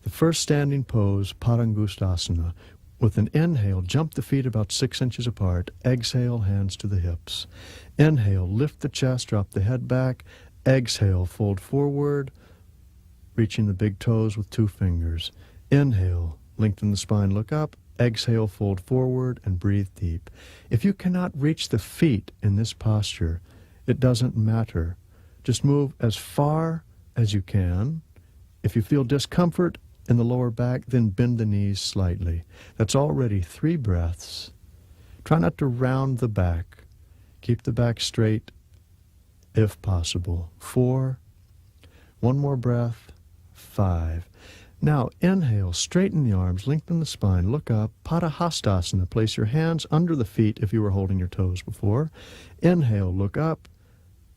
The first standing pose, Padangusthasana. With an inhale, jump the feet about 6 inches apart. Exhale, hands to the hips. Inhale, lift the chest, drop the head back. Exhale, fold forward, reaching the big toes with 2 fingers. Inhale, lengthen the spine, look up. Exhale, fold forward, and breathe deep. If you cannot reach the feet in this posture, it doesn't matter. Just move as far as you can. If you feel discomfort in the lower back, then bend the knees slightly. That's already 3 breaths. Try not to round the back. Keep the back straight if possible. 4. One more breath. 5. Now inhale, straighten the arms, lengthen the spine, look up. Padahastasana, place your hands under the feet if you were holding your toes before. Inhale, look up.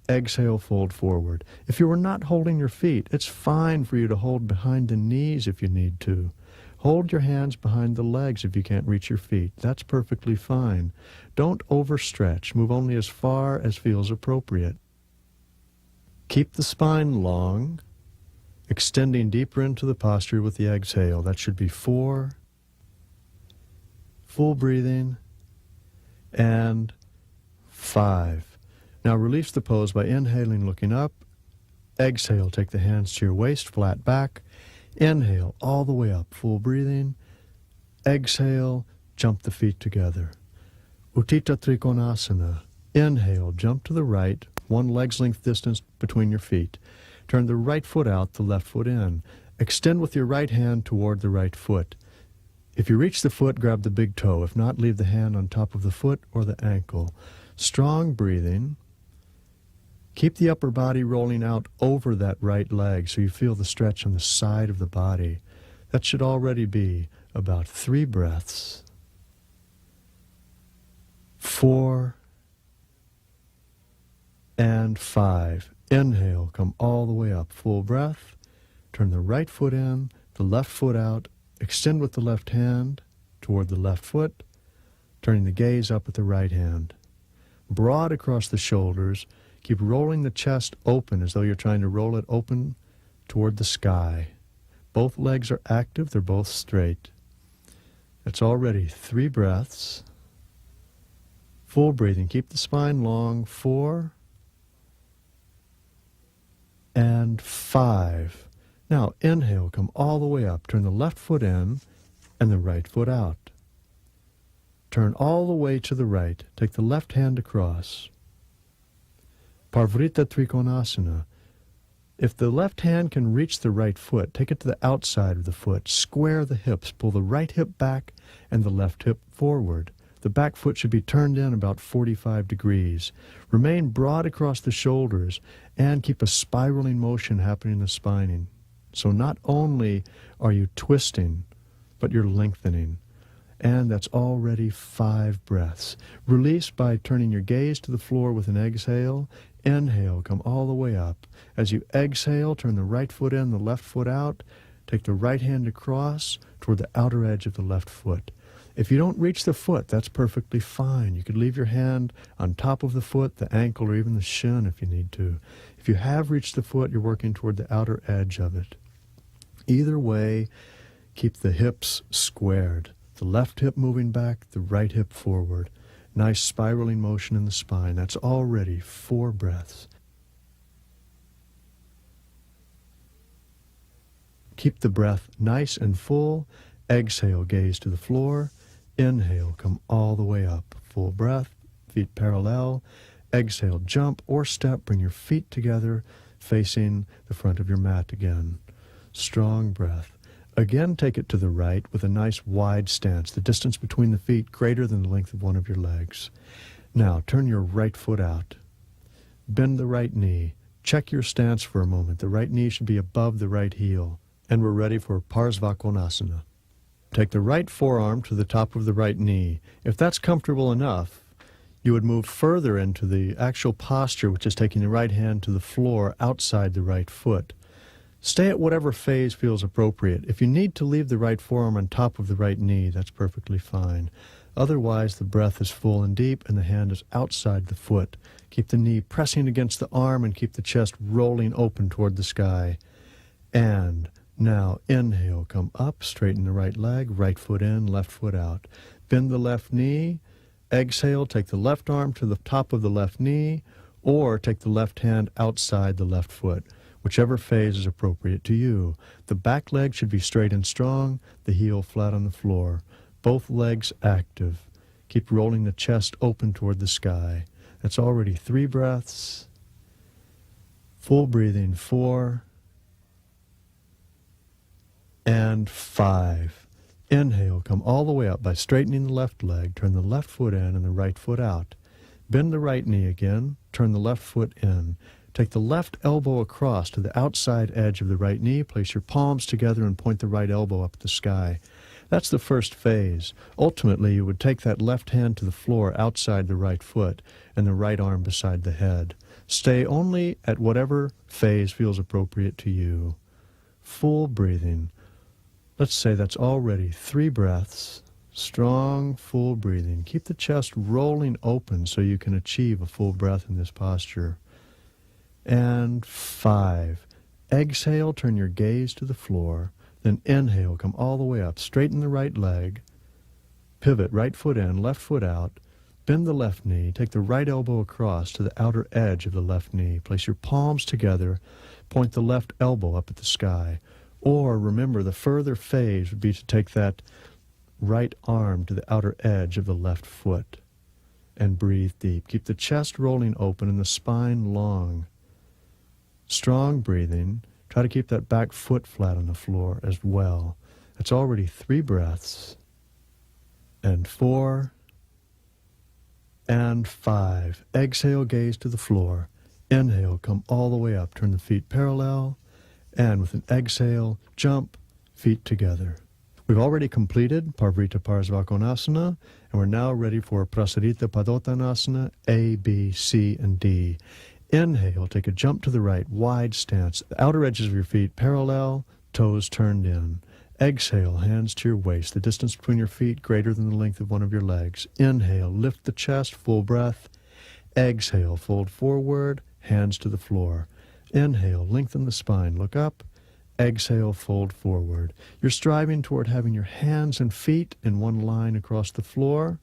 Exhale, fold forward. If you were not holding your feet, it's fine for you to hold behind the knees if you need to. Hold your hands behind the legs if you can't reach your feet. That's perfectly fine. Don't overstretch. Move only as far as feels appropriate. Keep the spine long, extending deeper into the posture with the exhale. That should be 4. Full breathing. And 5. Now release the pose by inhaling, looking up. Exhale, take the hands to your waist, flat back. Inhale, all the way up, full breathing. Exhale, jump the feet together. Uttita Trikonasana. Inhale, jump to the right, 1 leg's length distance between your feet. Turn the right foot out, the left foot in. Extend with your right hand toward the right foot. If you reach the foot, grab the big toe. If not, leave the hand on top of the foot or the ankle. Strong breathing. Keep the upper body rolling out over that right leg so you feel the stretch on the side of the body. That should already be about 3 breaths. 4 and 5. Inhale, come all the way up, full breath. Turn the right foot in, the left foot out. Extend with the left hand toward the left foot, turning the gaze up at the right hand. Broad across the shoulders. Keep rolling the chest open as though you're trying to roll it open toward the sky. Both legs are active. They're both straight. That's already 3 breaths. Full breathing. Keep the spine long. 4 and 5. Now inhale, come all the way up. Turn the left foot in and the right foot out. Turn all the way to the right. Take the left hand across. Parvrita Trikonasana. If the left hand can reach the right foot, take it to the outside of the foot. Square the hips. Pull the right hip back and the left hip forward. The back foot should be turned in about 45 degrees. Remain broad across the shoulders and keep a spiraling motion happening in the spine. So not only are you twisting, but you're lengthening. And that's already 5 breaths. Release by turning your gaze to the floor with an exhale. Inhale, come all the way up. As you exhale, turn the right foot in, the left foot out. Take the right hand across toward the outer edge of the left foot. If you don't reach the foot, that's perfectly fine. You could leave your hand on top of the foot, the ankle, or even the shin if you need to. If you have reached the foot, you're working toward the outer edge of it. Either way, keep the hips squared. The left hip moving back, the right hip forward. Nice spiraling motion in the spine. That's already 4 breaths. Keep the breath nice and full. Exhale, gaze to the floor. Inhale, come all the way up. Full breath, feet parallel. Exhale, jump or step. Bring your feet together, facing the front of your mat again. Strong breath. Again, take it to the right with a nice wide stance, the distance between the feet greater than the length of one of your legs. Now, turn your right foot out. Bend the right knee. Check your stance for a moment. The right knee should be above the right heel. And we're ready for Parsvakonasana. Take the right forearm to the top of the right knee. If that's comfortable enough, you would move further into the actual posture, which is taking the right hand to the floor outside the right foot. Stay at whatever phase feels appropriate. If you need to leave the right forearm on top of the right knee, that's perfectly fine. Otherwise, the breath is full and deep and the hand is outside the foot. Keep the knee pressing against the arm and keep the chest rolling open toward the sky. And Now, inhale, come up, straighten the right leg, right foot in, left foot out. Bend the left knee. Exhale, take the left arm to the top of the left knee, or take the left hand outside the left foot, whichever phase is appropriate to you. The back leg should be straight and strong, the heel flat on the floor. Both legs active. Keep rolling the chest open toward the sky. That's already 3 breaths. Full breathing, 4 and 5. Inhale, come all the way up by straightening the left leg. Turn the left foot in and the right foot out. Bend the right knee again. Turn the left foot in. Take the left elbow across to the outside edge of the right knee. Place your palms together and point the right elbow up at the sky. That's the first phase. Ultimately, you would take that left hand to the floor outside the right foot and the right arm beside the head. Stay only at whatever phase feels appropriate to you. Full breathing. Let's say that's already 3 breaths. Strong, full breathing. Keep the chest rolling open so you can achieve a full breath in this posture. And 5. Exhale, turn your gaze to the floor. Then inhale, come all the way up. Straighten the right leg. Pivot, right foot in, left foot out. Bend the left knee. Take the right elbow across to the outer edge of the left knee. Place your palms together. Point the left elbow up at the sky. Or remember, the further phase would be to take that right arm to the outer edge of the left foot and breathe deep. Keep the chest rolling open and the spine long. Strong breathing. Try to keep that back foot flat on the floor as well. That's already 3 breaths. And 4 and 5. Exhale, gaze to the floor. Inhale, come all the way up. Turn the feet parallel. And with an exhale, jump, feet together. We've already completed Parvrita Parsvakonasana, and we're now ready for Prasarita Padottanasana, A, B, C, and D. Inhale, take a jump to the right, wide stance. The outer edges of your feet parallel, toes turned in. Exhale, hands to your waist. The distance between your feet greater than the length of one of your legs. Inhale, lift the chest, full breath. Exhale, fold forward, hands to the floor. Inhale, lengthen the spine, look up. Exhale, fold forward. You're striving toward having your hands and feet in one line across the floor,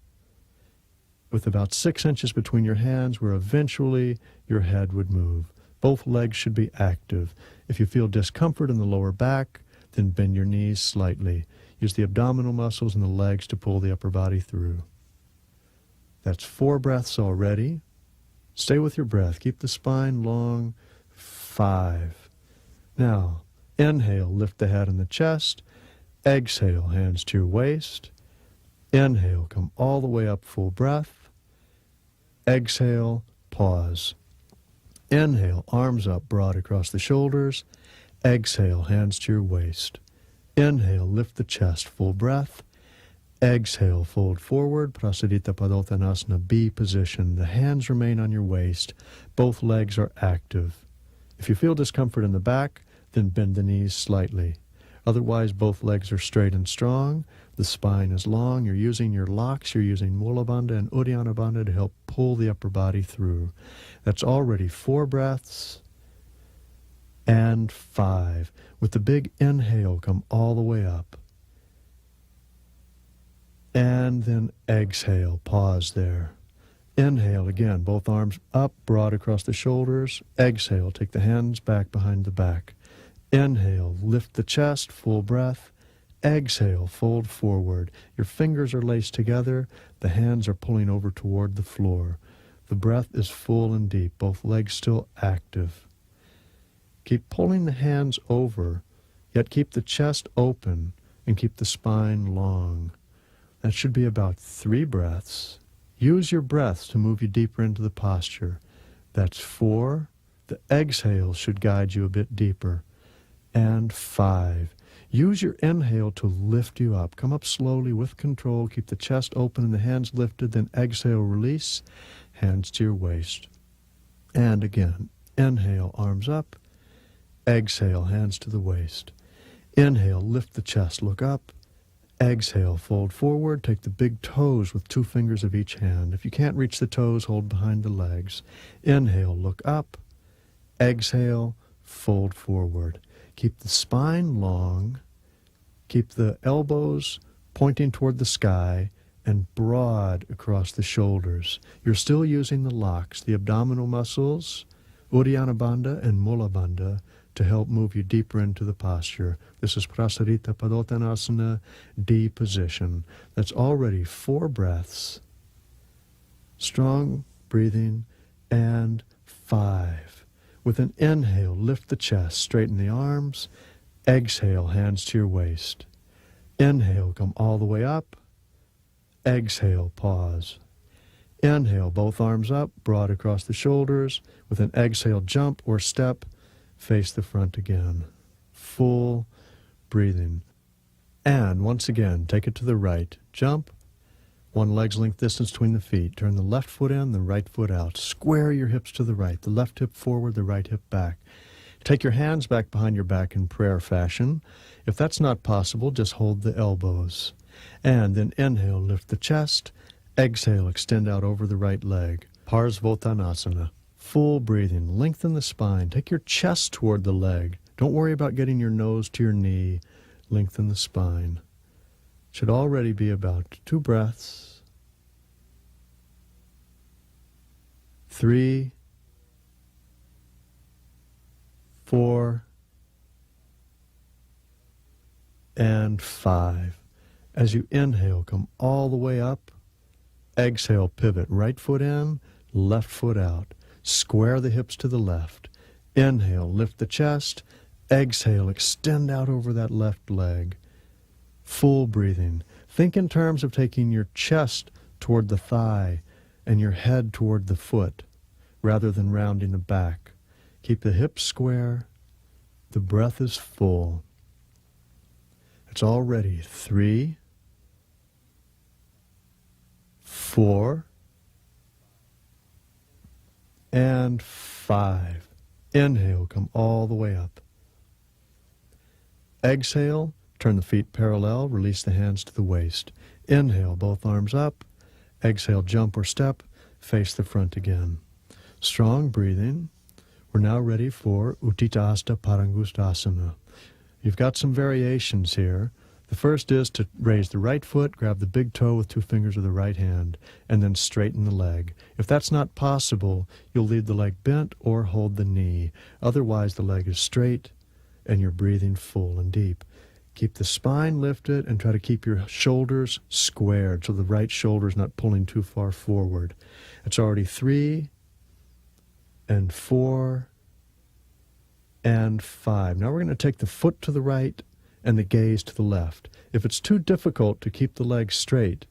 with about 6 inches between your hands where eventually your head would move. Both legs should be active. If you feel discomfort in the lower back, then bend your knees slightly. Use the abdominal muscles in the legs to pull the upper body through. That's 4 breaths already. Stay with your breath. Keep the spine long. 5. Now, inhale, lift the head and the chest. Exhale, hands to your waist. Inhale, come all the way up, full breath. Exhale, pause. Inhale, arms up, broad across the shoulders. Exhale, hands to your waist. Inhale, lift the chest, full breath. Exhale, fold forward, Prasarita Padottanasana, B position. The hands remain on your waist. Both legs are active. If you feel discomfort in the back, then bend the knees slightly. Otherwise, both legs are straight and strong. The spine is long. You're using your locks. You're using Mula Bandha and Uddiyana Bandha to help pull the upper body through. That's already 4 breaths. And 5. With the big inhale, come all the way up. And then exhale. Pause there. Inhale again, both arms up, broad across the shoulders. Exhale, take the hands back behind the back. Inhale, lift the chest, full breath. Exhale, fold forward. Your fingers are laced together. The hands are pulling over toward the floor. The breath is full and deep, both legs still active. Keep pulling the hands over, yet keep the chest open and keep the spine long. That should be about 3 breaths. Use your breaths to move you deeper into the posture. That's 4. The exhale should guide you a bit deeper. And 5. Use your inhale to lift you up. Come up slowly with control. Keep the chest open and the hands lifted. Then exhale, release. Hands to your waist. And again, inhale, arms up. Exhale, hands to the waist. Inhale, lift the chest, look up. Exhale, fold forward. Take the big toes with 2 fingers of each hand. If you can't reach the toes, hold behind the legs. Inhale, look up. Exhale, fold forward. Keep the spine long. Keep the elbows pointing toward the sky and broad across the shoulders. You're still using the locks, the abdominal muscles, Uddiyana Bandha and Mula Bandha, to help move you deeper into the posture. This is Prasarita Padottanasana, D position. That's already 4 breaths. Strong breathing, and 5. With an inhale, lift the chest, straighten the arms. Exhale, hands to your waist. Inhale, come all the way up. Exhale, pause. Inhale, both arms up, broad across the shoulders. With an exhale, jump or step, face the front again. Full breathing. And once again, take it to the right. Jump. 1 leg's length distance between the feet. Turn the left foot in, the right foot out. Square your hips to the right. The left hip forward, the right hip back. Take your hands back behind your back in prayer fashion. If that's not possible, just hold the elbows. And then inhale, lift the chest. Exhale, extend out over the right leg. Parsvottanasana. Full breathing. Lengthen the spine. Take your chest toward the leg. Don't worry about getting your nose to your knee. Lengthen the spine. Should already be about 2 breaths. 3, 4, and 5. As you inhale, come all the way up. Exhale, pivot. Right foot in, left foot out. Square the hips to the left. Inhale, lift the chest. Exhale, extend out over that left leg. Full breathing. Think in terms of taking your chest toward the thigh and your head toward the foot, rather than rounding the back. Keep the hips square. The breath is full. It's already 3, 4, and 5. Inhale, come all the way up. Exhale, turn the feet parallel, release the hands to the waist. Inhale, both arms up. Exhale, jump or step, face the front again. Strong breathing. We're now ready for Utthita Hasta Parangustasana. You've got some variations here. The first is to raise the right foot, grab the big toe with 2 fingers of the right hand, and then straighten the leg. If that's not possible, you'll leave the leg bent or hold the knee. Otherwise, the leg is straight and you're breathing full and deep. Keep the spine lifted and try to keep your shoulders squared so the right shoulder is not pulling too far forward. It's already 3, and 4, and 5. Now we're going to take the foot to the right and the gaze to the left. If it's too difficult to keep the leg straight,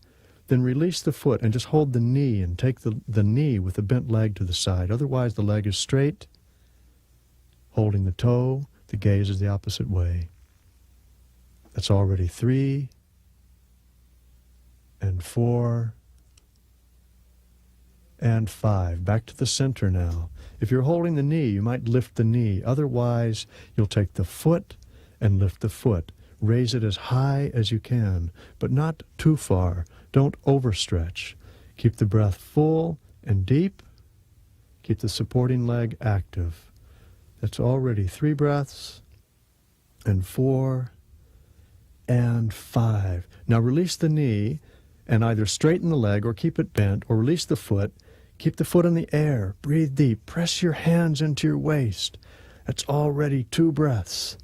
then release the foot and just hold the knee and take the knee with the bent leg to the side. Otherwise, the leg is straight, holding the toe. The gaze is the opposite way. That's already 3, and 4, and 5. Back to the center now. If you're holding the knee, you might lift the knee. Otherwise, you'll take the foot and lift the foot. Raise it as high as you can, but not too far. Don't overstretch. Keep the breath full and deep. Keep the supporting leg active. That's already 3 breaths, and 4, and 5. Now release the knee and either straighten the leg or keep it bent, or release the foot. Keep the foot in the air. Breathe deep. Press your hands into your waist. That's already 2 breaths,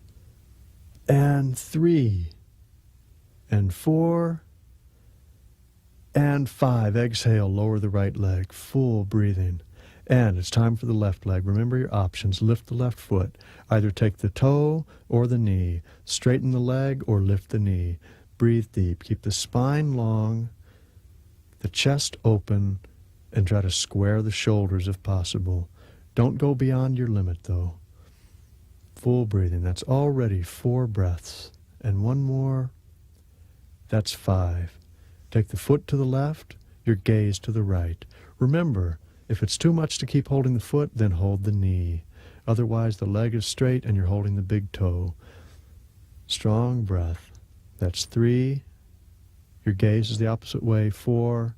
and 3, and 4, and 5. Exhale, lower the right leg. Full breathing. And it's time for the left leg. Remember your options. Lift the left foot. Either take the toe or the knee. Straighten the leg or lift the knee. Breathe deep. Keep the spine long, the chest open, and try to square the shoulders if possible. Don't go beyond your limit, though. Full breathing. That's already 4 breaths. And 1 more. That's 5. Take the foot to the left, your gaze to the right. Remember, if it's too much to keep holding the foot, then hold the knee. Otherwise, the leg is straight and you're holding the big toe. Strong breath. That's 3. Your gaze is the opposite way. 4,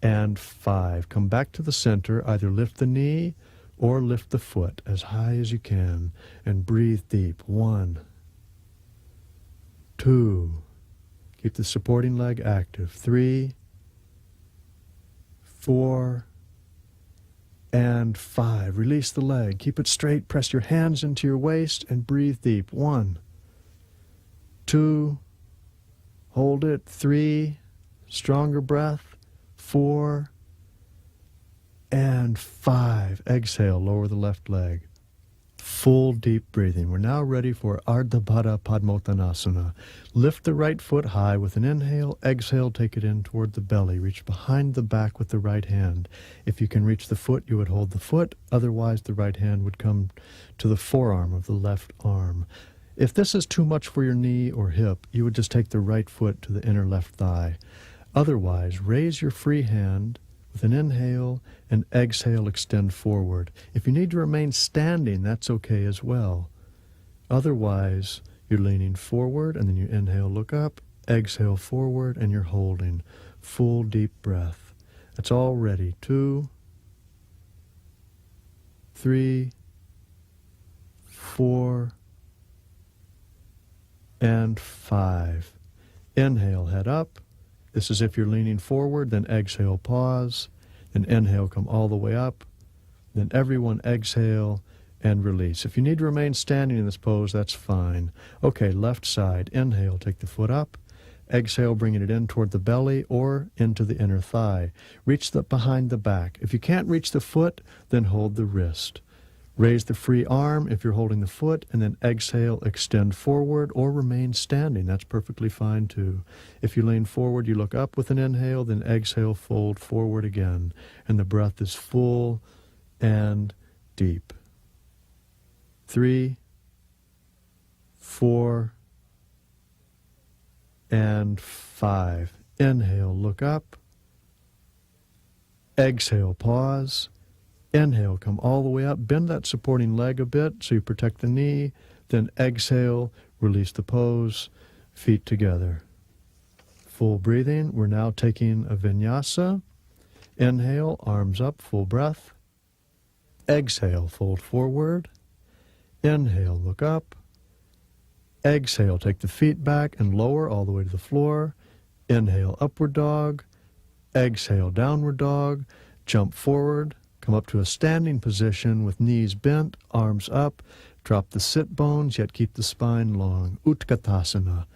and 5. Come back to the center. Either lift the knee or lift the foot as high as you can and breathe deep. 1, 2, keep the supporting leg active. 3, 4, and 5. Release the leg. Keep it straight. Press your hands into your waist and breathe deep. 1, 2, hold it. 3, stronger breath. 4, and 5. Exhale, lower the left leg. Full deep breathing. We're now ready for Ardha Baddha Padmottanasana. Lift the right foot high with an inhale. Exhale, take it in toward the belly. Reach behind the back with the right hand. If you can reach the foot, you would hold the foot. Otherwise, the right hand would come to the forearm of the left arm. If this is too much for your knee or hip, you would just take the right foot to the inner left thigh. Otherwise, raise your free hand with an inhale and exhale, extend forward. If you need to remain standing, that's okay as well. Otherwise, you're leaning forward and then you inhale, look up, exhale forward, and you're holding. Full deep breath. That's all ready. 2, 3, 4, and 5. Inhale, head up. This is if you're leaning forward, then exhale, pause, then inhale, come all the way up, then everyone exhale and release. If you need to remain standing in this pose, that's fine. Okay, left side, inhale, take the foot up, exhale, bringing it in toward the belly or into the inner thigh. Reach the behind the back. If you can't reach the foot, then hold the wrist. Raise the free arm if you're holding the foot, and then exhale, extend forward, or remain standing. That's perfectly fine too. If you lean forward, you look up with an inhale, then exhale, fold forward again. And the breath is full and deep. 3, 4, and 5. Inhale, look up. Exhale, pause. Inhale, come all the way up. Bend that supporting leg a bit so you protect the knee. Then exhale, release the pose, feet together. Full breathing. We're now taking a vinyasa. Inhale, arms up, full breath. Exhale, fold forward. Inhale, look up. Exhale, take the feet back and lower all the way to the floor. Inhale, upward dog. Exhale, downward dog. Jump forward. Come up to a standing position with knees bent, arms up. Drop the sit bones, yet keep the spine long. Utkatasana.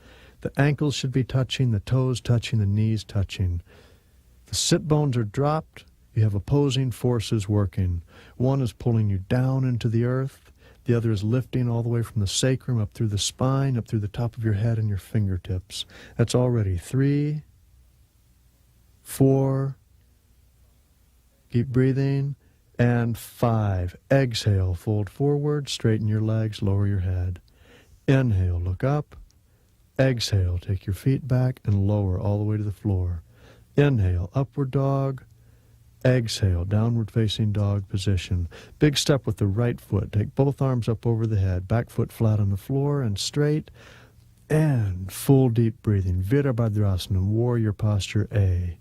The ankles should be touching, the toes touching, the knees touching. The sit bones are dropped. You have opposing forces working. One is pulling you down into the earth. The other is lifting all the way from the sacrum up through the spine, up through the top of your head and your fingertips. That's already 3, 4, keep breathing, and 5. Exhale, fold forward, straighten your legs, lower your head. Inhale, look up. Exhale, take your feet back and lower all the way to the floor. Inhale, upward dog. Exhale, downward facing dog position. Big step with the right foot. Take both arms up over the head. Back foot flat on the floor and straight. And full deep breathing. Virabhadrasana, warrior posture A.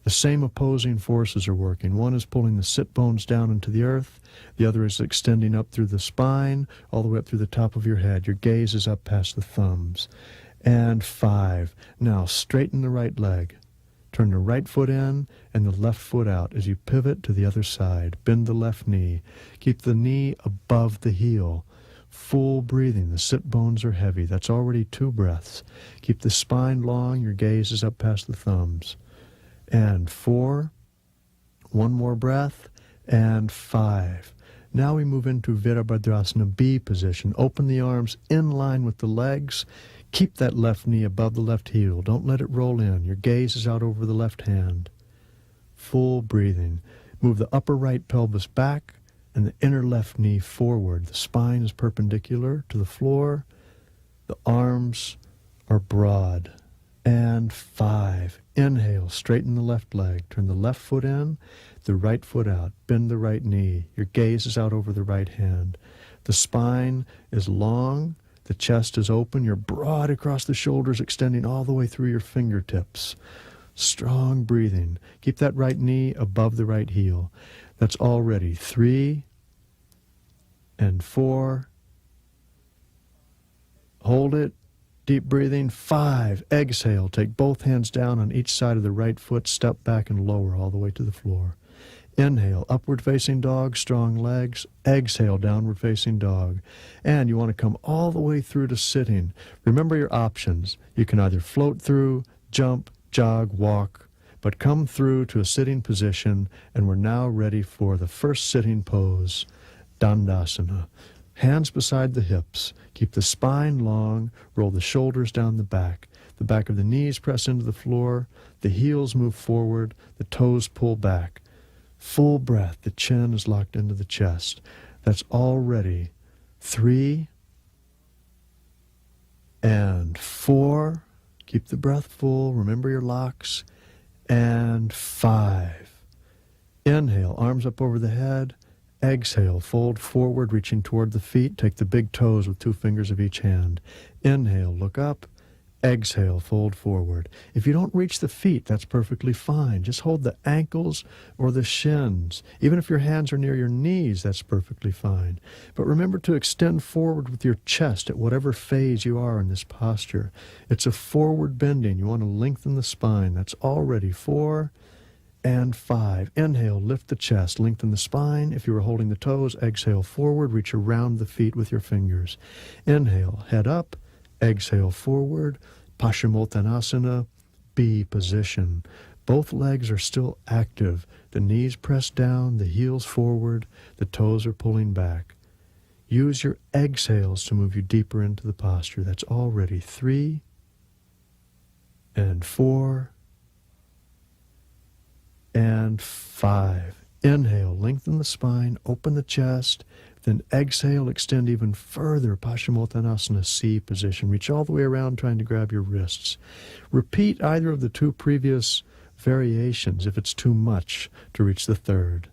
The same opposing forces are working. One is pulling the sit bones down into the earth. The other is extending up through the spine, all the way up through the top of your head. Your gaze is up past the thumbs. And 5. Now straighten the right leg. Turn the right foot in and the left foot out as you pivot to the other side. Bend the left knee. Keep the knee above the heel. Full breathing. The sit bones are heavy. That's already 2 breaths. Keep the spine long. Your gaze is up past the thumbs. And 4. One more breath. And 5. Now we move into Virabhadrasana B position. Open the arms in line with the legs. Keep that left knee above the left heel. Don't let it roll in. Your gaze is out over the left hand. Full breathing. Move the upper right pelvis back and the inner left knee forward. The spine is perpendicular to the floor. The arms are broad. And 5. Inhale, straighten the left leg. Turn the left foot in, the right foot out. Bend the right knee. Your gaze is out over the right hand. The spine is long. The chest is open. You're broad across the shoulders, extending all the way through your fingertips. Strong breathing. Keep that right knee above the right heel. That's already 3 and 4. Hold it. Deep breathing. 5. Exhale. Take both hands down on each side of the right foot. Step back and lower all the way to the floor. Inhale, upward facing dog, strong legs. Exhale, downward facing dog. And you want to come all the way through to sitting. Remember your options. You can either float through, jump, jog, walk, but come through to a sitting position, and we're now ready for the first sitting pose, Dandasana. Hands beside the hips. Keep the spine long. Roll the shoulders down the back. The back of the knees press into the floor. The heels move forward. The toes pull back. Full breath. The chin is locked into the chest. That's already 3 and 4. Keep the breath full. Remember your locks. And 5. Inhale, arms up over the head. Exhale, fold forward, reaching toward the feet. Take the big toes with 2 fingers of each hand. Inhale, look up. Exhale, fold forward. If you don't reach the feet, that's perfectly fine. Just hold the ankles or the shins. Even if your hands are near your knees, that's perfectly fine. But remember to extend forward with your chest at whatever phase you are in this posture. It's a forward bending. You want to lengthen the spine. That's already 4 and 5. Inhale, lift the chest, lengthen the spine. If you were holding the toes, exhale forward, reach around the feet with your fingers. Inhale, head up. Exhale forward, Paschimottanasana, B position. Both legs are still active. The knees press down, the heels forward, the toes are pulling back. Use your exhales to move you deeper into the posture. That's already 3 and 4 and 5. Inhale, lengthen the spine, open the chest. Then exhale, extend even further, Paschimottanasana C position. Reach all the way around trying to grab your wrists. Repeat either of the 2 previous variations if it's too much to reach the third.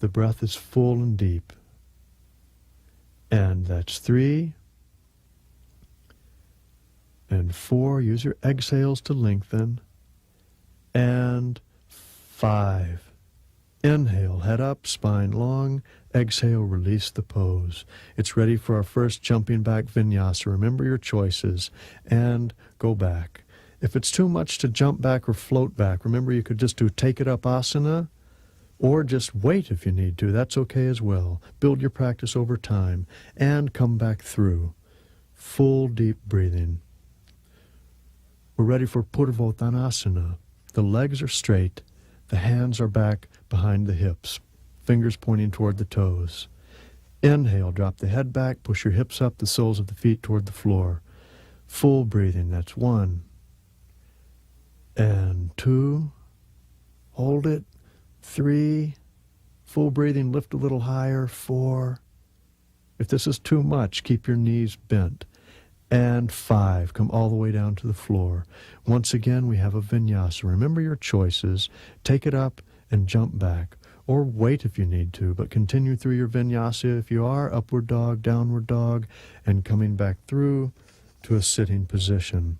The breath is full and deep. And that's 3 and 4. Use your exhales to lengthen. And 5. Inhale, head up, spine long. Exhale, release the pose. It's ready for our first jumping back vinyasa. Remember your choices and go back. If it's too much to jump back or float back, remember you could just do take it up asana or just wait if you need to. That's okay as well. Build your practice over time and come back through. Full deep breathing. We're ready for Purvottanasana. The legs are straight. The hands are back behind the hips, fingers pointing toward the toes. Inhale, drop the head back, push your hips up, the soles of the feet toward the floor. Full breathing, that's 1 and 2. Hold it. 3. Full breathing, lift a little higher. 4. If this is too much, keep your knees bent. And 5. Come all the way down to the floor. Once again, we have a vinyasa. Remember your choices. Take it up and jump back. Or wait if you need to, but continue through your vinyasa if you are. Upward dog, downward dog, and coming back through to a sitting position.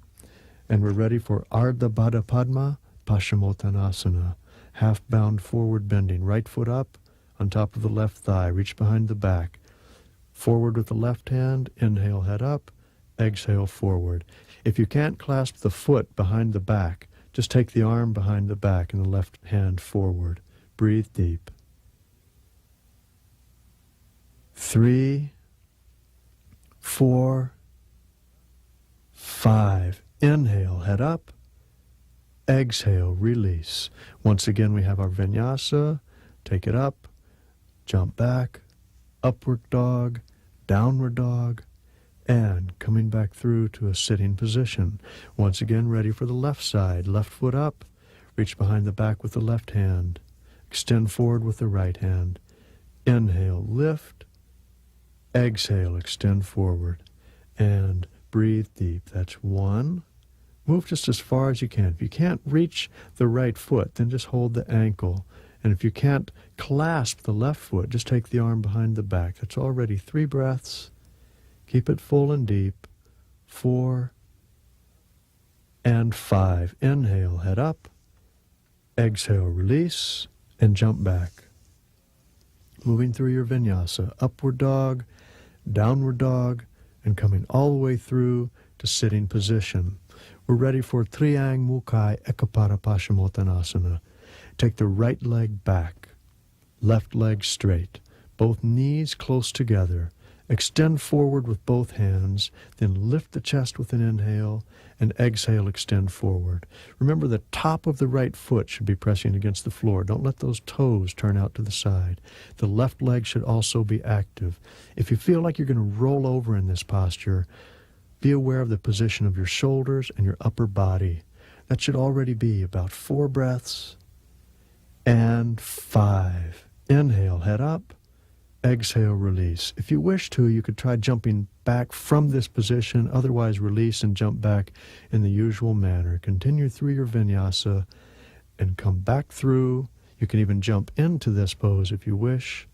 And we're ready for Ardha Baddha Padma, Paschimottanasana. Half bound forward bending. Right foot up on top of the left thigh. Reach behind the back. Forward with the left hand. Inhale, head up. Exhale forward. If you can't clasp the foot behind the back, just take the arm behind the back and the left hand forward. Breathe deep. 3, 4, 5. Inhale, head up. Exhale, release. Once again, we have our vinyasa. Take it up, jump back, upward dog, downward dog, and coming back through to a sitting position. Once again, ready for the left side. Left foot up, reach behind the back with the left hand. Extend forward with the right hand. Inhale, lift. Exhale, extend forward. And breathe deep. That's 1. Move just as far as you can. If you can't reach the right foot, then just hold the ankle. And if you can't clasp the left foot, just take the arm behind the back. That's already 3 breaths. Keep it full and deep. 4 and 5. Inhale, head up. Exhale, release, and jump back. Moving through your vinyasa, upward dog, downward dog, and coming all the way through to sitting position. We're ready for Triang Mukai Ekapara Paschimottanasana. Take the right leg back, left leg straight, both knees close together. Extend forward with both hands, then lift the chest with an inhale, and exhale, extend forward. Remember, the top of the right foot should be pressing against the floor. Don't let those toes turn out to the side. The left leg should also be active. If you feel like you're going to roll over in this posture, be aware of the position of your shoulders and your upper body. That should already be about 4 breaths and 5. Inhale, head up. Exhale, release. If you wish to, you could try jumping back from this position. Otherwise, release and jump back in the usual manner. Continue through your vinyasa and come back through. You can even jump into this pose if you wish.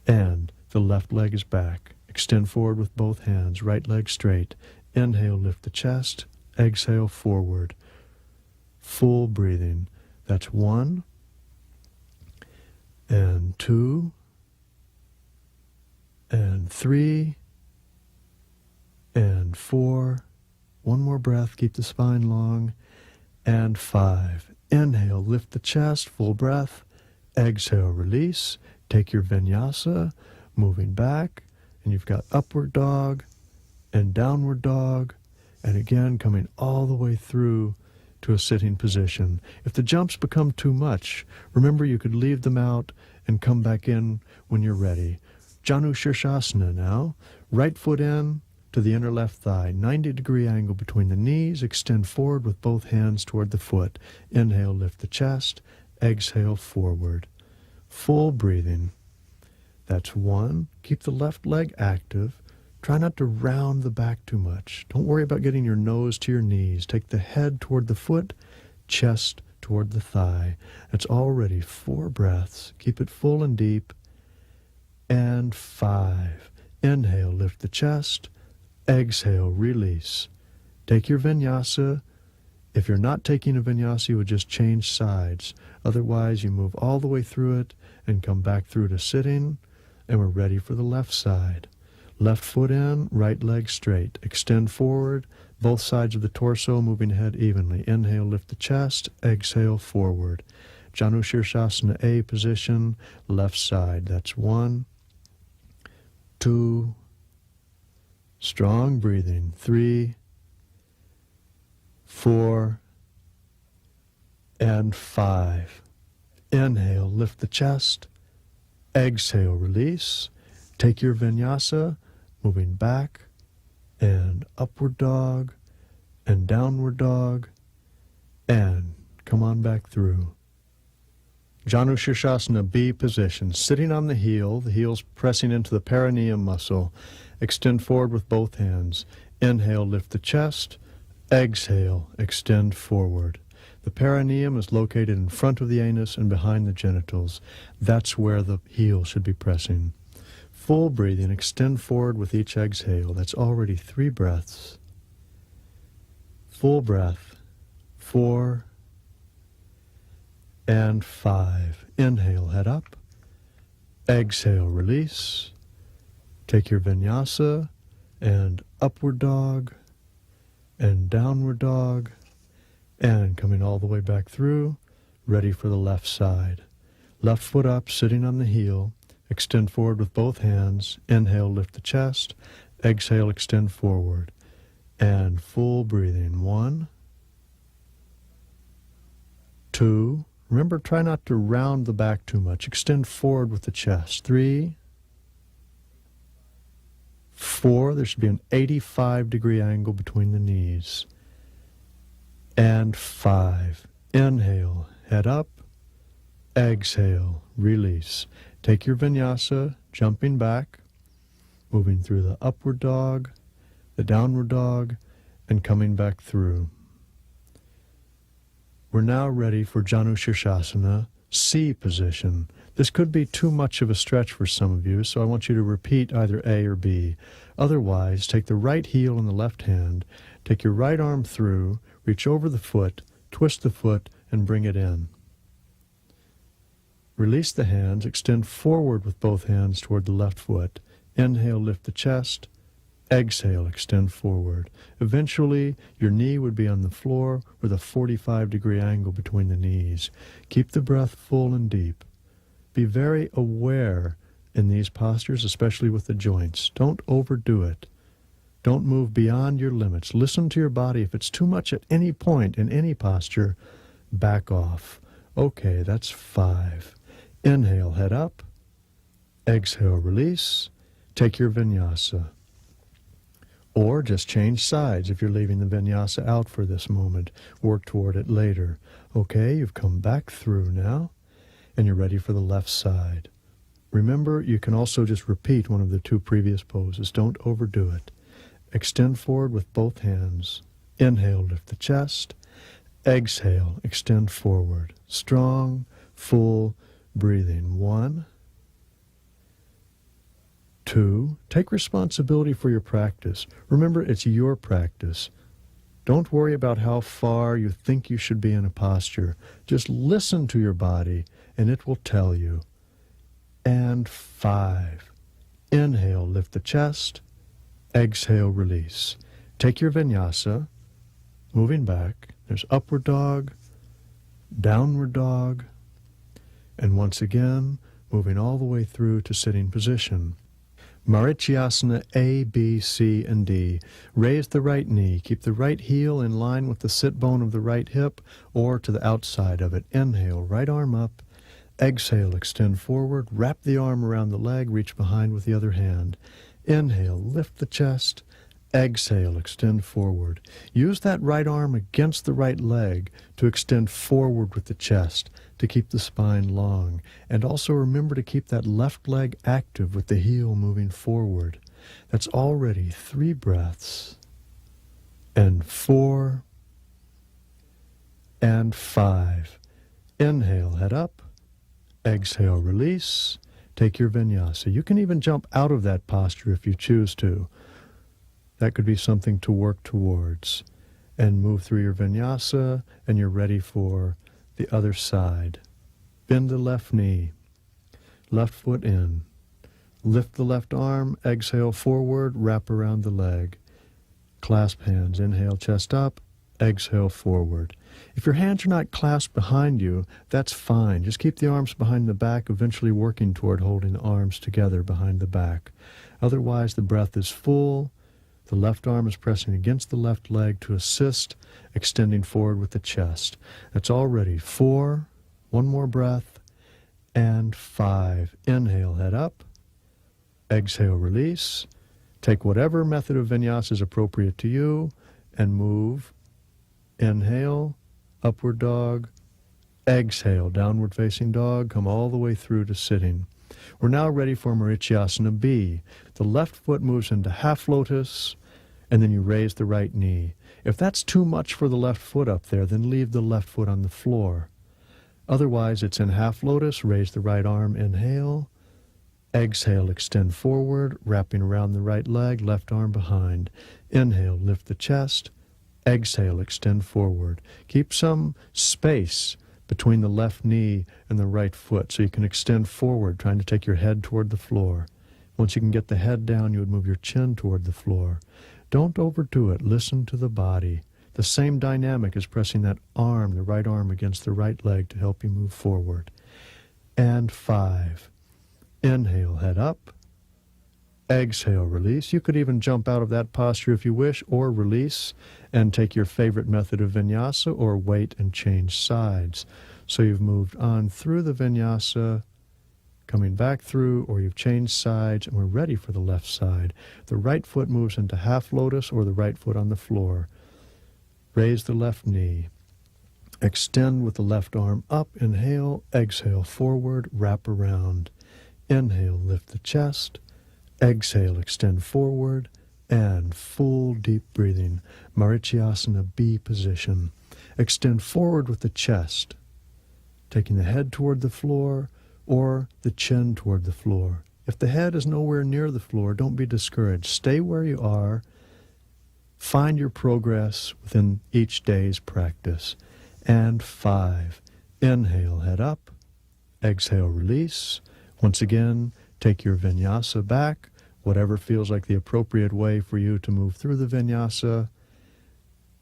And the left leg is back. Extend forward with both hands. Right leg straight. Inhale, lift the chest. Exhale, forward. Full breathing. That's 1 and 2 and 3 and 4. One more breath, keep the spine long. And 5. Inhale, lift the chest, full breath. Exhale, release. Take your vinyasa, moving back. And you've got upward dog and downward dog. And again, coming all the way through to a sitting position. If the jumps become too much, remember you could leave them out and come back in when you're ready. Janu Shirshasana now. Right foot in to the inner left thigh. 90-degree angle between the knees. Extend forward with both hands toward the foot. Inhale, lift the chest. Exhale, forward. Full breathing. That's 1. Keep the left leg active. Try not to round the back too much. Don't worry about getting your nose to your knees. Take the head toward the foot, chest toward the thigh. That's already 4 breaths. Keep it full and deep. And 5. Inhale, lift the chest. Exhale, release. Take your vinyasa. If you're not taking a vinyasa, you would just change sides. Otherwise, you move all the way through it and come back through to sitting. And we're ready for the left side. Left foot in, right leg straight. Extend forward, both sides of the torso moving ahead evenly. Inhale, lift the chest. Exhale, forward. Janu Shirshasana A position, left side. That's 1, 2, strong breathing. 3, 4, and 5. Inhale, lift the chest. Exhale, release. Take your vinyasa, moving back and upward dog and downward dog, and come on back through. Janu Shirshasana B position, sitting on the heels pressing into the perineum muscle. Extend forward with both hands. Inhale, lift the chest. Exhale, extend forward. The perineum is located in front of the anus and behind the genitals. That's where the heel should be pressing. Full breathing, extend forward with each exhale. That's already 3 breaths. Full breath. 4 and 5. Inhale, head up. Exhale, release. Take your vinyasa and upward dog and downward dog, and coming all the way back through, ready for the left side. Left foot up, sitting on the heel. Extend forward with both hands. Inhale, lift the chest. Exhale, extend forward. And full breathing. 1, 2. Remember, try not to round the back too much. Extend forward with the chest. 3, 4. There should be an 85-degree angle between the knees. And 5. Inhale, head up. Exhale, release. Take your vinyasa, jumping back, moving through the upward dog, the downward dog, and coming back through. We're now ready for Janu Shirshasana C position. This could be too much of a stretch for some of you, so I want you to repeat either A or B. Otherwise, take the right heel in the left hand, take your right arm through, reach over the foot, twist the foot, and bring it in. Release the hands, extend forward with both hands toward the left foot. Inhale, lift the chest. Exhale, extend forward. Eventually, your knee would be on the floor with a 45-degree angle between the knees. Keep the breath full and deep. Be very aware in these postures, especially with the joints. Don't overdo it. Don't move beyond your limits. Listen to your body. If it's too much at any point in any posture, back off. Okay, that's 5. Inhale, head up. Exhale, release. Take your vinyasa. Or just change sides if you're leaving the vinyasa out for this moment. Work toward it later. Okay, you've come back through now, and you're ready for the left side. Remember, you can also just repeat one of the 2 previous poses. Don't overdo it. Extend forward with both hands. Inhale, lift the chest. Exhale, extend forward. Strong, full breathing. 1, 2, take responsibility for your practice. Remember, it's your practice. Don't worry about how far you think you should be in a posture. Just listen to your body, and it will tell you. And 5. Inhale, lift the chest. Exhale, release. Take your vinyasa, moving back. There's upward dog, downward dog, and once again, moving all the way through to sitting position. Marichiasana A, B, C, and D. Raise the right knee. Keep the right heel in line with the sit bone of the right hip or to the outside of it. Inhale, right arm up. Exhale, extend forward. Wrap the arm around the leg. Reach behind with the other hand. Inhale, lift the chest. Exhale, extend forward. Use that right arm against the right leg to extend forward with the chest, to keep the spine long. And also remember to keep that left leg active with the heel moving forward. That's already 3 breaths. And 4. And 5. Inhale, head up. Exhale, release. Take your vinyasa. You can even jump out of that posture if you choose to. That could be something to work towards. And move through your vinyasa, and you're ready for the other side. Bend the left knee. Left foot in. Lift the left arm. Exhale forward. Wrap around the leg. Clasp hands. Inhale, chest up. Exhale forward. If your hands are not clasped behind you, that's fine. Just keep the arms behind the back, eventually working toward holding the arms together behind the back. Otherwise, the breath is full. The left arm is pressing against the left leg to assist, extending forward with the chest. That's already 4. 1 more breath. And 5. Inhale, head up. Exhale, release. Take whatever method of vinyasa is appropriate to you and move. Inhale, upward dog. Exhale, downward facing dog. Come all the way through to sitting. We're now ready for Marichiasana B. The left foot moves into half lotus, and then you raise the right knee. If that's too much for the left foot up there, then leave the left foot on the floor. Otherwise, it's in half lotus. Raise the right arm, inhale. Exhale, extend forward, wrapping around the right leg, left arm behind. Inhale, lift the chest. Exhale, extend forward. Keep some space between the left knee and the right foot so you can extend forward, trying to take your head toward the floor. Once you can get the head down, you would move your chin toward the floor. Don't overdo it. Listen to the body. The same dynamic as pressing that arm, the right arm, against the right leg to help you move forward. And 5. Inhale, head up. Exhale, release. You could even jump out of that posture if you wish, or release and take your favorite method of vinyasa, or wait and change sides. So you've moved on through the vinyasa, coming back through, or you've changed sides, and we're ready for the left side. The right foot moves into half lotus, or the right foot on the floor. Raise the left knee. Extend with the left arm up. Inhale, exhale forward, wrap around. Inhale, lift the chest. Exhale, extend forward, and full deep breathing. Marichiasana B position. Extend forward with the chest, taking the head toward the floor, or the chin toward the floor. If the head is nowhere near the floor, don't be discouraged. Stay where you are. Find your progress within each day's practice. And 5, inhale, head up. Exhale, release. Once again, take your vinyasa back, whatever feels like the appropriate way for you to move through the vinyasa.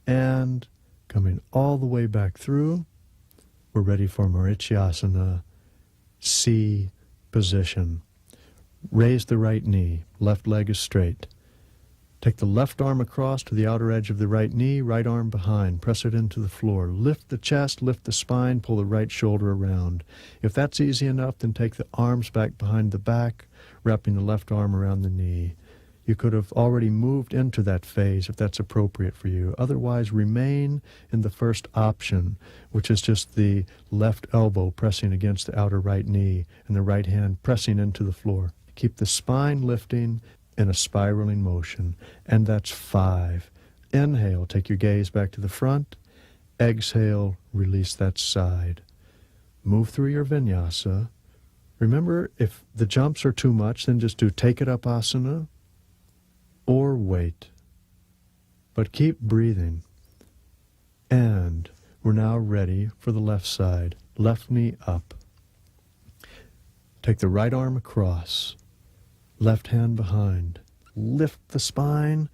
And coming all the way back through, we're ready for Marichiasana, C position. Raise the right knee, left leg is straight. Take the left arm across to the outer edge of the right knee, right arm behind, press it into the floor. Lift the chest, lift the spine, pull the right shoulder around. If that's easy enough, then take the arms back behind the back, wrapping the left arm around the knee. You could have already moved into that phase if that's appropriate for you. Otherwise, remain in the first option, which is just the left elbow pressing against the outer right knee and the right hand pressing into the floor. Keep the spine lifting in a spiraling motion. And that's 5. Inhale, take your gaze back to the front. Exhale, release that side. Move through your vinyasa. Remember, if the jumps are too much, then just do take it up asana or wait. But keep breathing. And we're now ready for the left side. Left knee up. Take the right arm across. Left hand behind. Lift the spine,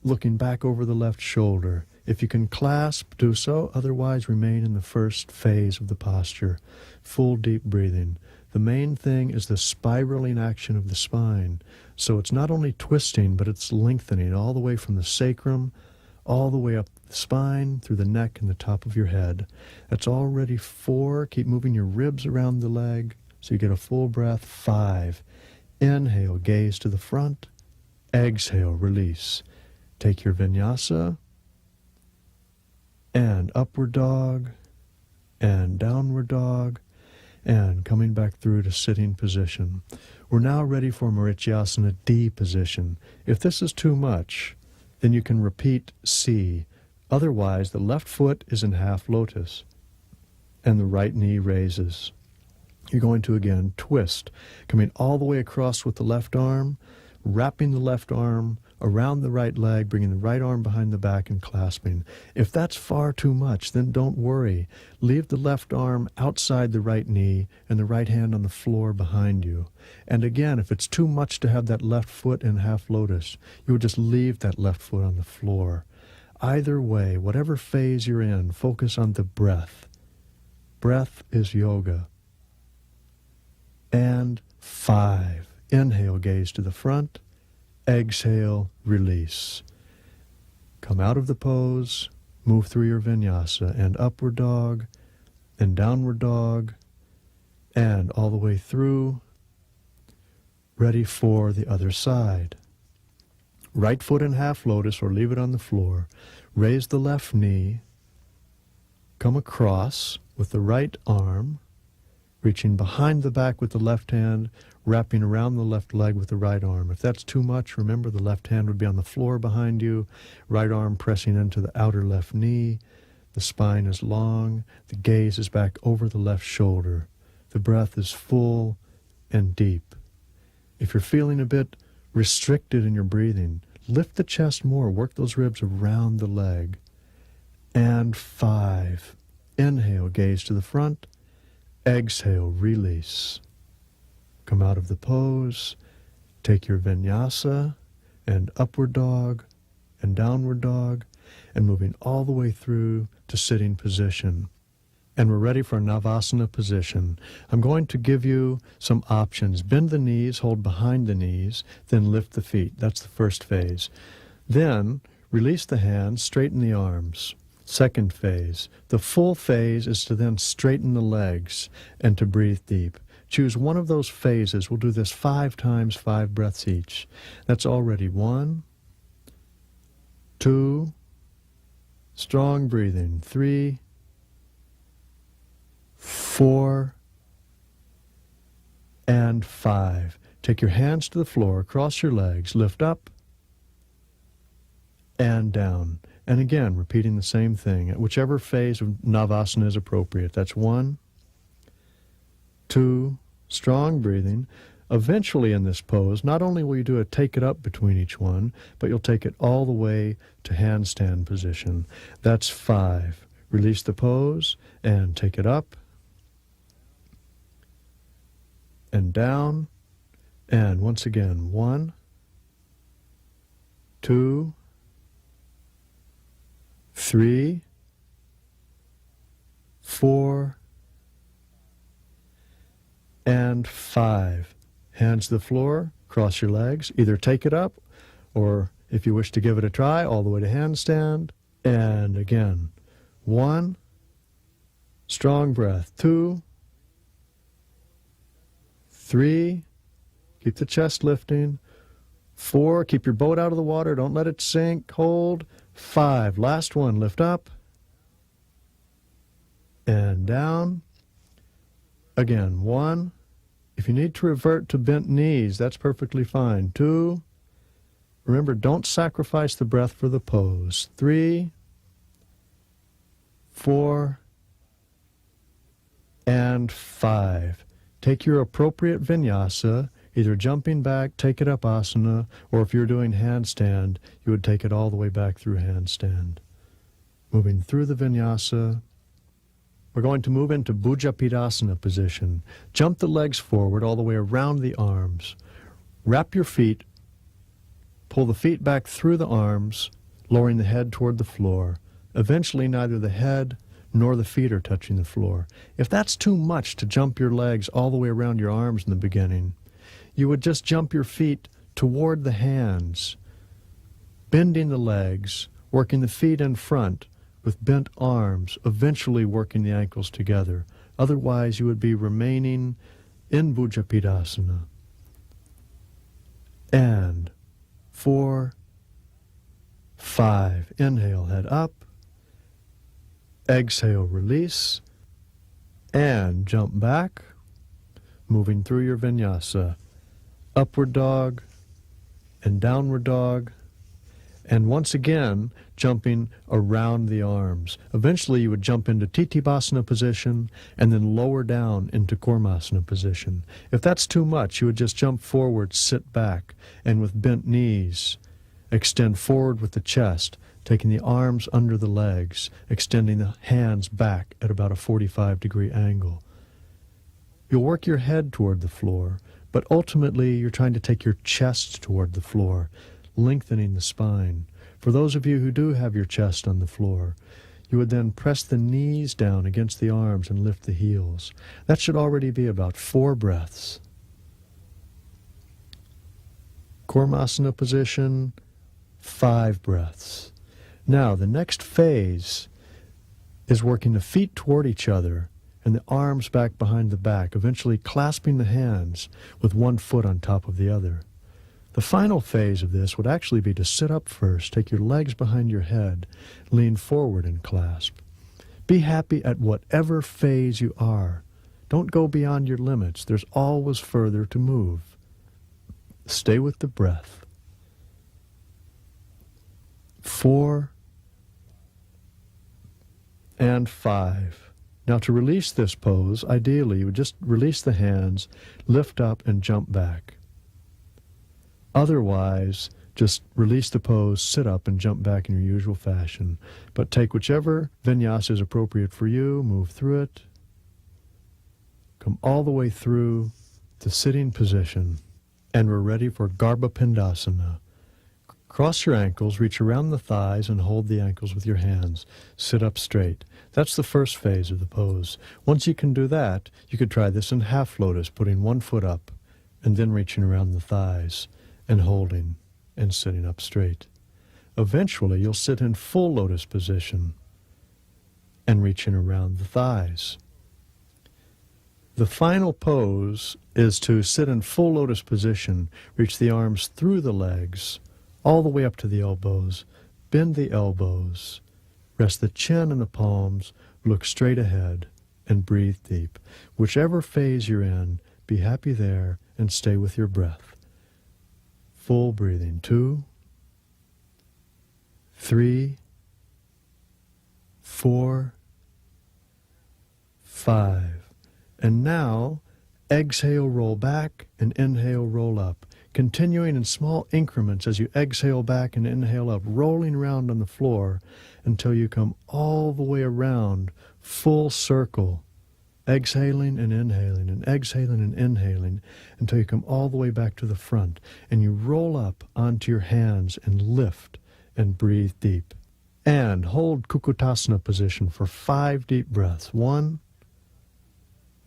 looking back over the left shoulder. If you can clasp, do so. Otherwise, remain in the first phase of the posture. Full deep breathing. The main thing is the spiraling action of the spine. So it's not only twisting, but it's lengthening all the way from the sacrum, all the way up the spine, through the neck and the top of your head. That's already 4. Keep moving your ribs around the leg so you get a full breath. 5. Inhale, gaze to the front. Exhale, release. Take your vinyasa and upward dog and downward dog and coming back through to sitting position. We're now ready for Marichiasana D position. If this is too much, then you can repeat C. Otherwise, the left foot is in half lotus and the right knee raises. You're going to, again, twist, coming all the way across with the left arm, wrapping the left arm around the right leg, bringing the right arm behind the back and clasping. If that's far too much, then don't worry. Leave the left arm outside the right knee and the right hand on the floor behind you. And again, if it's too much to have that left foot in half lotus, you would just leave that left foot on the floor. Either way, whatever phase you're in, focus on the breath. Breath is yoga. And 5. Inhale, gaze to the front. Exhale, release. Come out of the pose, move through your vinyasa, and upward dog, and downward dog, and all the way through, ready for the other side. Right foot in half lotus, or leave it on the floor. Raise the left knee, come across with the right arm, reaching behind the back with the left hand, wrapping around the left leg with the right arm. If that's too much, remember the left hand would be on the floor behind you, right arm pressing into the outer left knee. The spine is long, the gaze is back over the left shoulder. The breath is full and deep. If you're feeling a bit restricted in your breathing, lift the chest more, work those ribs around the leg. And 5. Inhale, gaze to the front. Exhale, release. Come out of the pose, take your vinyasa and upward dog and downward dog, and moving all the way through to sitting position. And we're ready for Navasana position. I'm going to give you some options. Bend the knees, hold behind the knees, then lift the feet. That's the first phase. Then release the hands, straighten the arms. Second phase. The full phase is to then straighten the legs and to breathe deep. Choose one of those phases. We'll do this 5 times, 5 breaths each. That's already 1, 2, strong breathing, 3, 4, and 5. Take your hands to the floor, cross your legs, lift up and down. And again, repeating the same thing at whichever phase of Navasana is appropriate. That's 1, 2, strong breathing. Eventually in this pose, not only will you do a take it up between each one, but you'll take it all the way to handstand position. That's 5. Release the pose and take it up and down. And once again, 1, 2, 3, 4, and 5. Hands to the floor, cross your legs, either take it up, or if you wish to give it a try, all the way to handstand. And again, 1, strong breath, 2, 3, keep the chest lifting, 4, keep your boat out of the water, don't let it sink, hold, 5, last one, lift up, and down, again, 1, if you need to revert to bent knees, that's perfectly fine, 2, remember, don't sacrifice the breath for the pose, 3, 4, and 5. Take your appropriate vinyasa, either jumping back, take it up asana, or if you're doing handstand, you would take it all the way back through handstand. Moving through the vinyasa, we're going to move into Bhujapidasana position. Jump the legs forward all the way around the arms. Wrap your feet, pull the feet back through the arms, lowering the head toward the floor. Eventually, neither the head nor the feet are touching the floor. If that's too much to jump your legs all the way around your arms in the beginning, you would just jump your feet toward the hands, bending the legs, working the feet in front with bent arms, eventually working the ankles together. Otherwise, you would be remaining in Bhujapidasana. And 4, 5. Inhale, head up. Exhale, release. And jump back, moving through your vinyasa. Upward dog and downward dog. And once again, jumping around the arms. Eventually, you would jump into Titibhasana position and then lower down into Kurmasana position. If that's too much, you would just jump forward, sit back, and with bent knees, extend forward with the chest, taking the arms under the legs, extending the hands back at about a 45-degree angle. You'll work your head toward the floor, but ultimately you're trying to take your chest toward the floor, lengthening the spine. For those of you who do have your chest on the floor, you would then press the knees down against the arms and lift the heels. That should already be about 4 breaths. Kurmasana position, 5 breaths. Now, the next phase is working the feet toward each other and the arms back behind the back, eventually clasping the hands with one foot on top of the other. The final phase of this would actually be to sit up first, take your legs behind your head, lean forward and clasp. Be happy at whatever phase you are. Don't go beyond your limits. There's always further to move. Stay with the breath. 4 and 5. Now to release this pose, ideally you would just release the hands, lift up and jump back. Otherwise, just release the pose, sit up and jump back in your usual fashion. But take whichever vinyasa is appropriate for you, move through it, come all the way through the sitting position, and we're ready for Garbhapindasana. Cross your ankles, reach around the thighs, and hold the ankles with your hands. Sit up straight. That's the first phase of the pose. Once you can do that, you could try this in half lotus, putting one foot up, and then reaching around the thighs, and holding, and sitting up straight. Eventually, you'll sit in full lotus position, and reaching around the thighs. The final pose is to sit in full lotus position, reach the arms through the legs, all the way up to the elbows, bend the elbows, rest the chin in the palms, look straight ahead, and breathe deep. Whichever phase you're in, be happy there and stay with your breath. Full breathing. 2, 3, 4, 5. And now, Exhale, roll back, and inhale, roll up. Continuing in small increments as you exhale back and inhale up, rolling around on the floor until you come all the way around, full circle. Exhaling and inhaling and exhaling and inhaling until you come all the way back to the front. And you roll up onto your hands and lift and breathe deep. And hold Kukutasana position for 5 deep breaths. 1,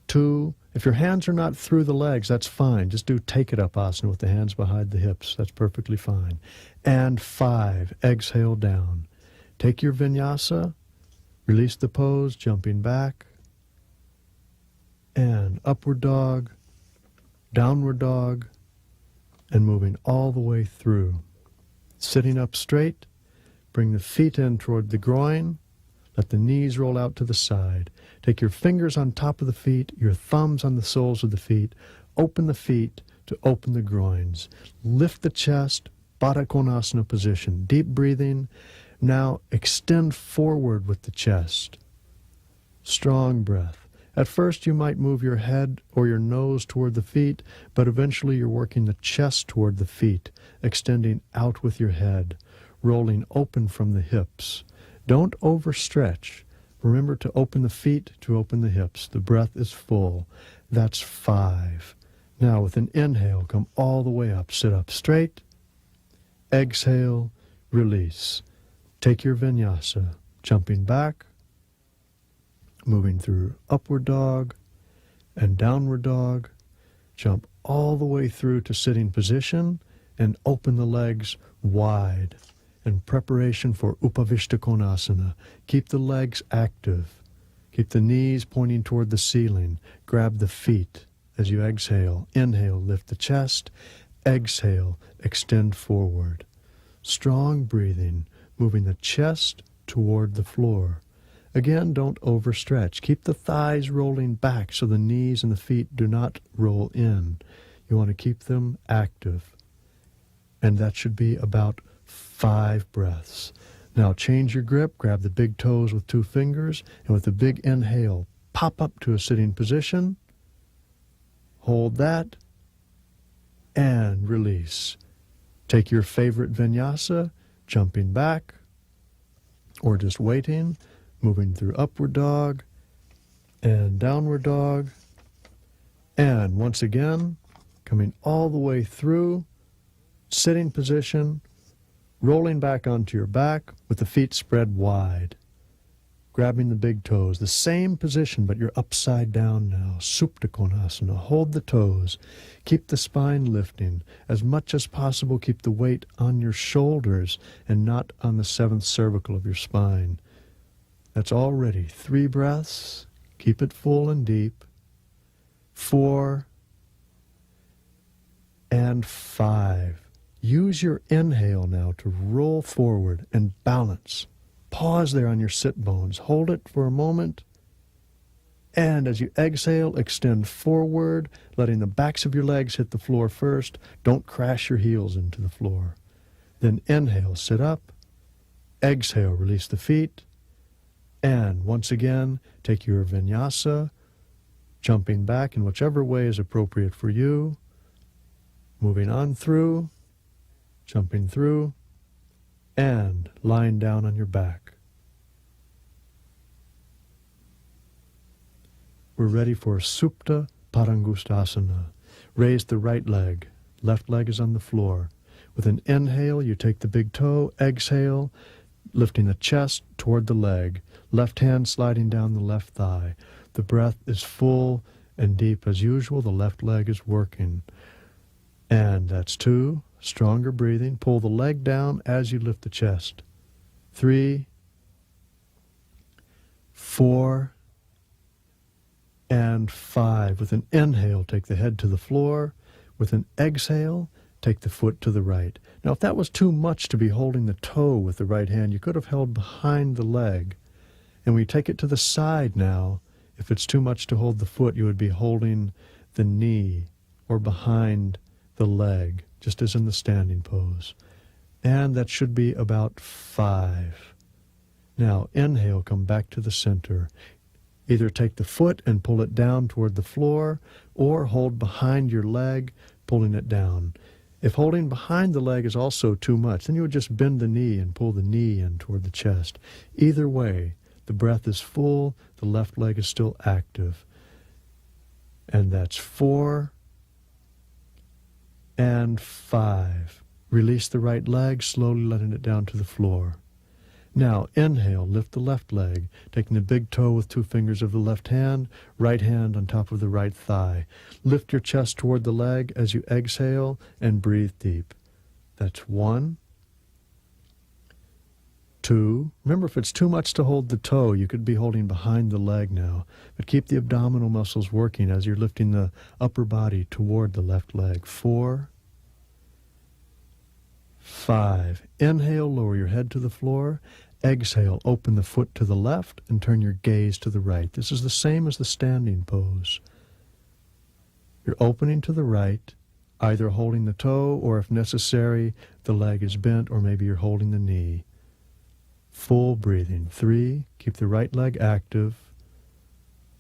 2. If your hands are not through the legs, that's fine. Just do take it up asana with the hands behind the hips. That's perfectly fine. And 5. Exhale down. Take your vinyasa. Release the pose, jumping back. And upward dog, downward dog, and moving all the way through. Sitting up straight, bring the feet in toward the groin, let the knees roll out to the side. Take your fingers on top of the feet, your thumbs on the soles of the feet, open the feet to open the groins. Lift the chest, Baddha Konasana position, deep breathing. Now extend forward with the chest. Strong breath. At first you might move your head or your nose toward the feet, but eventually you're working the chest toward the feet, extending out with your head, rolling open from the hips. Don't overstretch. Remember to open the feet, to open the hips. The breath is full. That's 5. Now with an inhale, come all the way up. Sit up straight. Exhale, release. Take your vinyasa, jumping back, moving through upward dog and downward dog. Jump all the way through to sitting position and open the legs wide in preparation for Upavishta Konasana. Keep the legs active. Keep the knees pointing toward the ceiling. Grab the feet as you exhale. Inhale, lift the chest. Exhale, extend forward. Strong breathing, moving the chest toward the floor. Again, don't overstretch. Keep the thighs rolling back so the knees and the feet do not roll in. You want to keep them active. And that should be about 5 breaths. Now change your grip, grab the big toes with 2 fingers, and with a big inhale, pop up to a sitting position. Hold that, and release. Take your favorite vinyasa, jumping back, or just waiting, moving through upward dog and downward dog. And once again, coming all the way through, sitting position, rolling back onto your back with the feet spread wide. Grabbing the big toes, the same position, but you're upside down now. Supta Konasana. Hold the toes. Keep the spine lifting. As much as possible, keep the weight on your shoulders and not on the 7th cervical of your spine. That's already 3 breaths. Keep it full and deep. 4 and 5. Use your inhale now to roll forward and balance. Pause there on your sit bones. Hold it for a moment. And as you exhale, extend forward, letting the backs of your legs hit the floor first. Don't crash your heels into the floor. Then inhale, sit up. Exhale, release the feet. And once again, take your vinyasa, jumping back in whichever way is appropriate for you. Moving on through, jumping through, and lying down on your back. We're ready for Supta Padangusthasana. Raise the right leg. Left leg is on the floor. With an inhale, you take the big toe. Exhale, lifting the chest toward the leg. Left hand sliding down the left thigh. The breath is full and deep as usual. The left leg is working. And that's 2. Stronger breathing. Pull the leg down as you lift the chest. 3, 4, and 5. With an inhale, take the head to the floor. With an exhale, take the foot to the right. Now, if that was too much to be holding the toe with the right hand, you could have held behind the leg. And we take it to the side now. If it's too much to hold the foot, you would be holding the knee or behind the leg, just as in the standing pose. And that should be about 5. Now, inhale, come back to the center. Either take the foot and pull it down toward the floor, or hold behind your leg, pulling it down. If holding behind the leg is also too much, then you would just bend the knee and pull the knee in toward the chest. Either way, the breath is full, the left leg is still active. And that's 4 and 5. Release the right leg, slowly letting it down to the floor. Now, inhale, lift the left leg, taking the big toe with 2 fingers of the left hand on top of the right thigh. Lift your chest toward the leg as you exhale and breathe deep. That's 1, 2. Remember, if it's too much to hold the toe, you could be holding behind the leg now. But keep the abdominal muscles working as you're lifting the upper body toward the left leg. 4, 5. Inhale, lower your head to the floor. Exhale, open the foot to the left and turn your gaze to the right. This is the same as the standing pose. You're opening to the right, either holding the toe or, if necessary, the leg is bent, or maybe you're holding the knee. Full breathing. 3, keep the right leg active.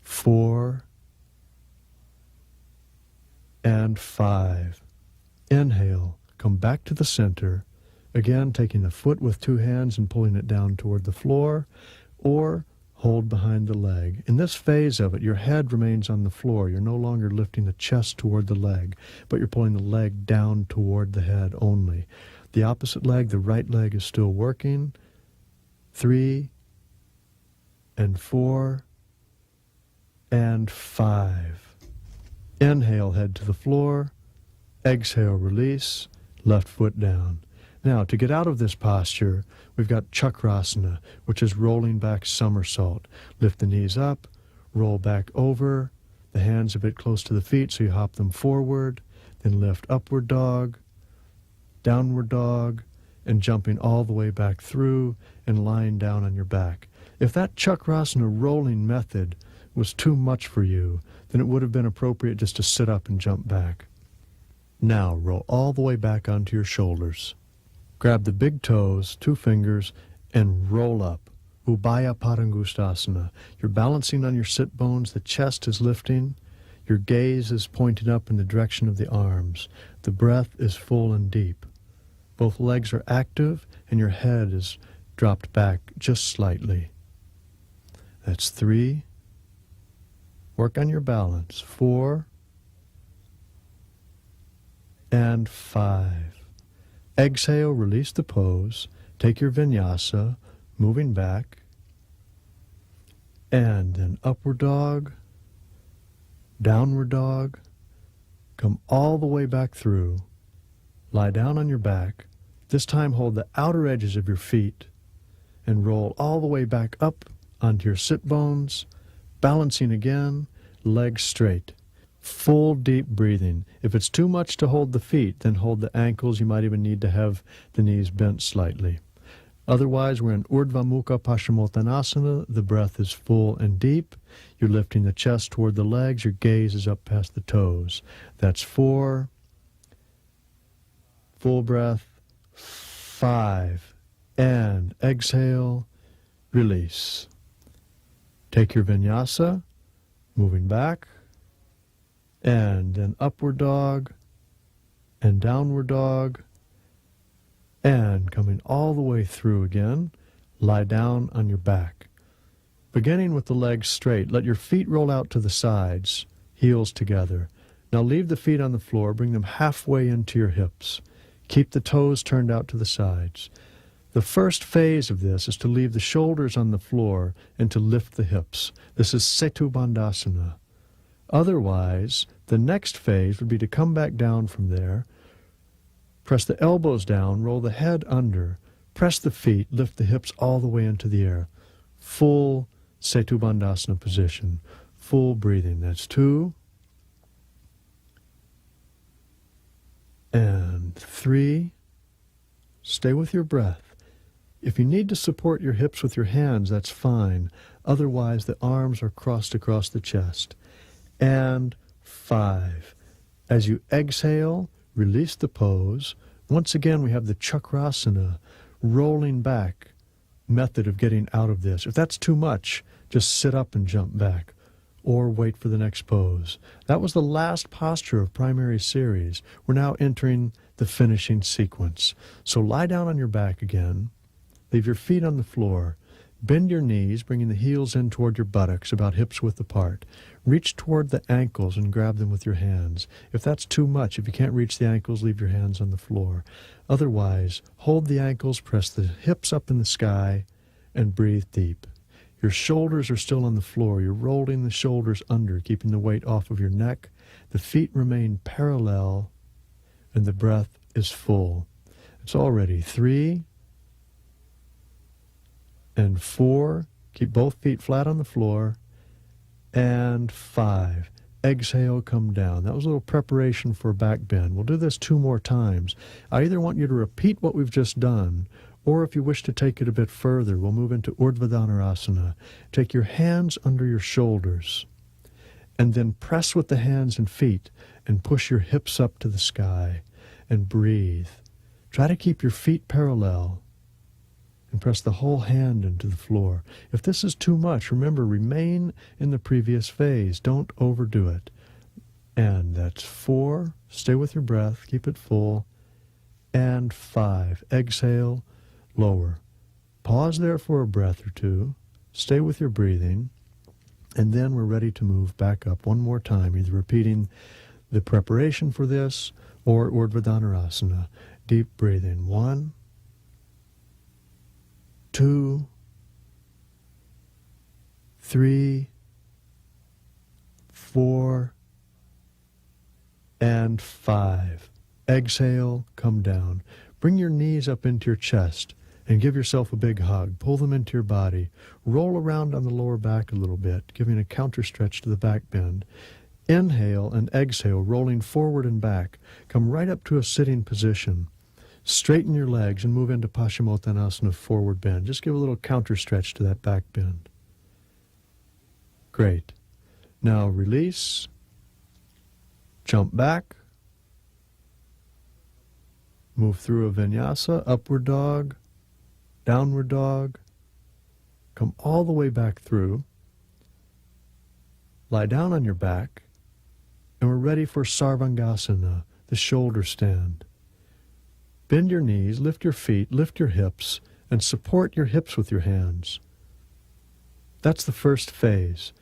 4 and 5. Inhale, come back to the center. Again, taking the foot with 2 hands and pulling it down toward the floor, or hold behind the leg. In this phase of it, your head remains on the floor. You're no longer lifting the chest toward the leg, but you're pulling the leg down toward the head only. The opposite leg, the right leg, is still working. 3 and 4 and 5. Inhale, head to the floor. Exhale, release, left foot down. Now, to get out of this posture, we've got Chakrasana, which is rolling back somersault. Lift the knees up, roll back over, the hands a bit close to the feet so you hop them forward, then lift upward dog, downward dog, and jumping all the way back through and lying down on your back. If that Chakrasana rolling method was too much for you, then it would have been appropriate just to sit up and jump back. Now, roll all the way back onto your shoulders. Grab the big toes, 2 fingers, and roll up. Ubhaya Padangusthasana. You're balancing on your sit bones, the chest is lifting, your gaze is pointing up in the direction of the arms. The breath is full and deep. Both legs are active, and your head is dropped back just slightly. That's 3. Work on your balance. 4 and 5. Exhale, release the pose. Take your vinyasa, moving back. And then upward dog, downward dog. Come all the way back through. Lie down on your back. This time hold the outer edges of your feet and roll all the way back up onto your sit bones, balancing again, legs straight. Full deep breathing. If it's too much to hold the feet, then hold the ankles. You might even need to have the knees bent slightly. Otherwise, we're in Urdhva Mukha Paschimottanasana. The breath is full and deep. You're lifting the chest toward the legs. Your gaze is up past the toes. That's 4. Full breath. 5. And exhale. Release. Take your vinyasa, moving back. And then upward dog, and downward dog, and coming all the way through again, lie down on your back. Beginning with the legs straight, let your feet roll out to the sides, heels together. Now leave the feet on the floor, bring them halfway into your hips. Keep the toes turned out to the sides. The first phase of this is to leave the shoulders on the floor and to lift the hips. This is Setu Bandhasana. Otherwise, the next phase would be to come back down from there, press the elbows down, roll the head under, press the feet, lift the hips all the way into the air. Full Setu Bandhasana position. Full breathing. That's 2. And 3. Stay with your breath. If you need to support your hips with your hands, that's fine. Otherwise, the arms are crossed across the chest. And 5. As you exhale, release the pose. Once again, we have the Chakrasana, rolling back method of getting out of this. If that's too much, just sit up and jump back, or wait for the next pose. That was the last posture of primary series. We're now entering the finishing sequence. So lie down on your back again, leave your feet on the floor, bend your knees, bringing the heels in toward your buttocks, about hips width apart. Reach toward the ankles and grab them with your hands. If that's too much, if you can't reach the ankles, leave your hands on the floor. Otherwise, hold the ankles, press the hips up in the sky, and breathe deep. Your shoulders are still on the floor. You're rolling the shoulders under, keeping the weight off of your neck. The feet remain parallel, and the breath is full. It's already 3 and 4. Keep both feet flat on the floor. And 5. Exhale, come down. That was a little preparation for back bend. We'll do this 2 more times. I either want you to repeat what we've just done, or if you wish to take it a bit further, we'll move into Urdhva Dhanurasana. Take your hands under your shoulders, and then press with the hands and feet, and push your hips up to the sky, and breathe. Try to keep your feet parallel, and press the whole hand into the floor. If this is too much, remember, remain in the previous phase. Don't overdo it. And that's 4. Stay with your breath. Keep it full. And 5. Exhale, lower. Pause there for a breath or 2. Stay with your breathing. And then we're ready to move back up one more time, either repeating the preparation for this or Urdhva Dhanurasana. Deep breathing. 1, 2, 3, 4, and 5. Exhale, come down. Bring your knees up into your chest and give yourself a big hug. Pull them into your body. Roll around on the lower back a little bit, giving a counter stretch to the back bend. Inhale and exhale, rolling forward and back. Come right up to a sitting position. Straighten your legs and move into Paschimottanasana, forward bend. Just give a little counter stretch to that back bend. Great. Now release. Jump back. Move through a vinyasa, upward dog, downward dog. Come all the way back through. Lie down on your back. And we're ready for Sarvangasana, the shoulder stand. Bend your knees, lift your feet, lift your hips, and support your hips with your hands. That's the first phase.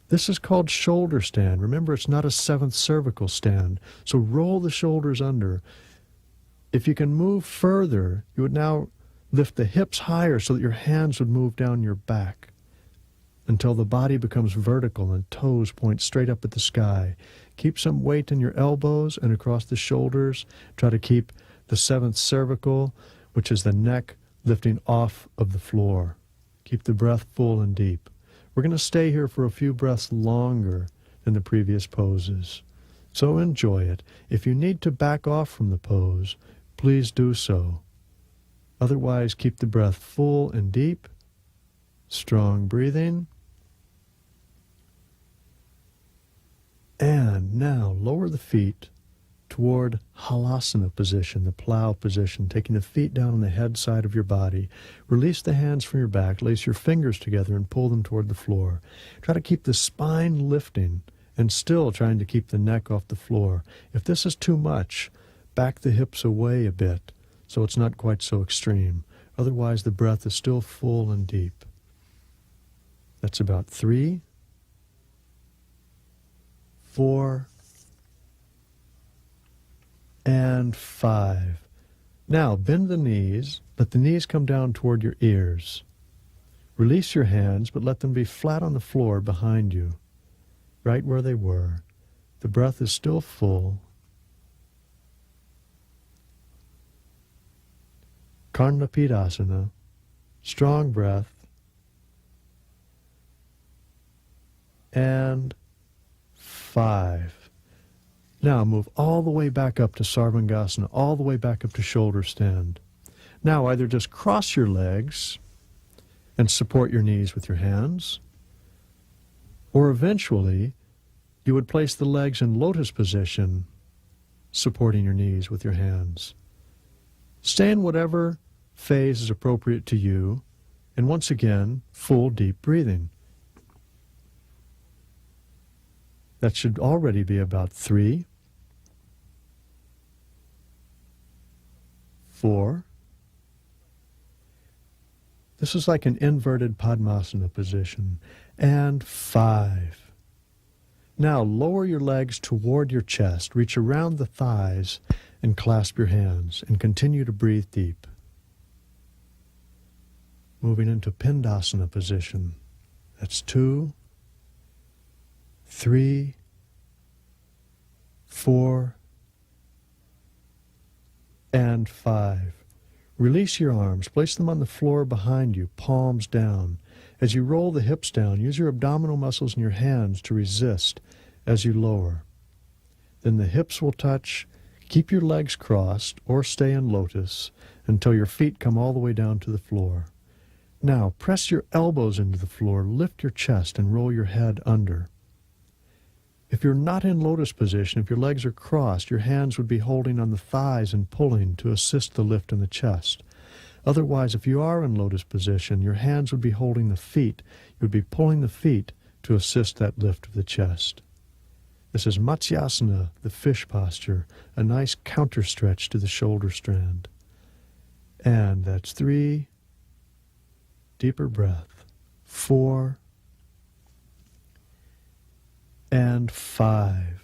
This is called shoulder stand. Remember, it's not a 7th cervical stand, so roll the shoulders under. If you can move further, you would now lift the hips higher so that your hands would move down your back until the body becomes vertical and toes point straight up at the sky. Keep some weight in your elbows and across the shoulders. Try to keep the 7th cervical, which is the neck, lifting off of the floor. Keep the breath full and deep. We're going to stay here for a few breaths longer than the previous poses. So enjoy it. If you need to back off from the pose, please do so. Otherwise, keep the breath full and deep. Strong breathing. And now lower the feet toward Halasana position, the plow position, taking the feet down on the head side of your body. Release the hands from your back, lace your fingers together and pull them toward the floor. Try to keep the spine lifting and still trying to keep the neck off the floor. If this is too much, back the hips away a bit so it's not quite so extreme. Otherwise, the breath is still full and deep. That's about 3, 4, and 5. Now, bend the knees. Let the knees come down toward your ears. Release your hands, but let them be flat on the floor behind you, right where they were. The breath is still full. Karnapidasana, strong breath, and 5. Now move all the way back up to Sarvangasana, all the way back up to shoulder stand. Now either just cross your legs and support your knees with your hands, or eventually you would place the legs in lotus position, supporting your knees with your hands. Stay in whatever phase is appropriate to you, And once again, full deep breathing. That should already be about 3, 4. This is like an inverted Padmasana position. And 5. Now lower your legs toward your chest, reach around the thighs, and clasp your hands, and continue to breathe deep. Moving into Pindasana position. That's 2, 3, 4, and 5. Release your arms. Place them on the floor behind you, palms down. As you roll the hips down, use your abdominal muscles in your hands to resist as you lower. Then the hips will touch. Keep your legs crossed or stay in lotus until your feet come all the way down to the floor. Now, press your elbows into the floor, lift your chest, and roll your head under. If you're not in lotus position, if your legs are crossed, your hands would be holding on the thighs and pulling to assist the lift in the chest. Otherwise, if you are in lotus position, your hands would be holding the feet. You would be pulling the feet to assist that lift of the chest. This is Marichiasana, the fish posture, a nice counter stretch to the shoulder strand. And that's 3. Deeper breath. 4. And 5.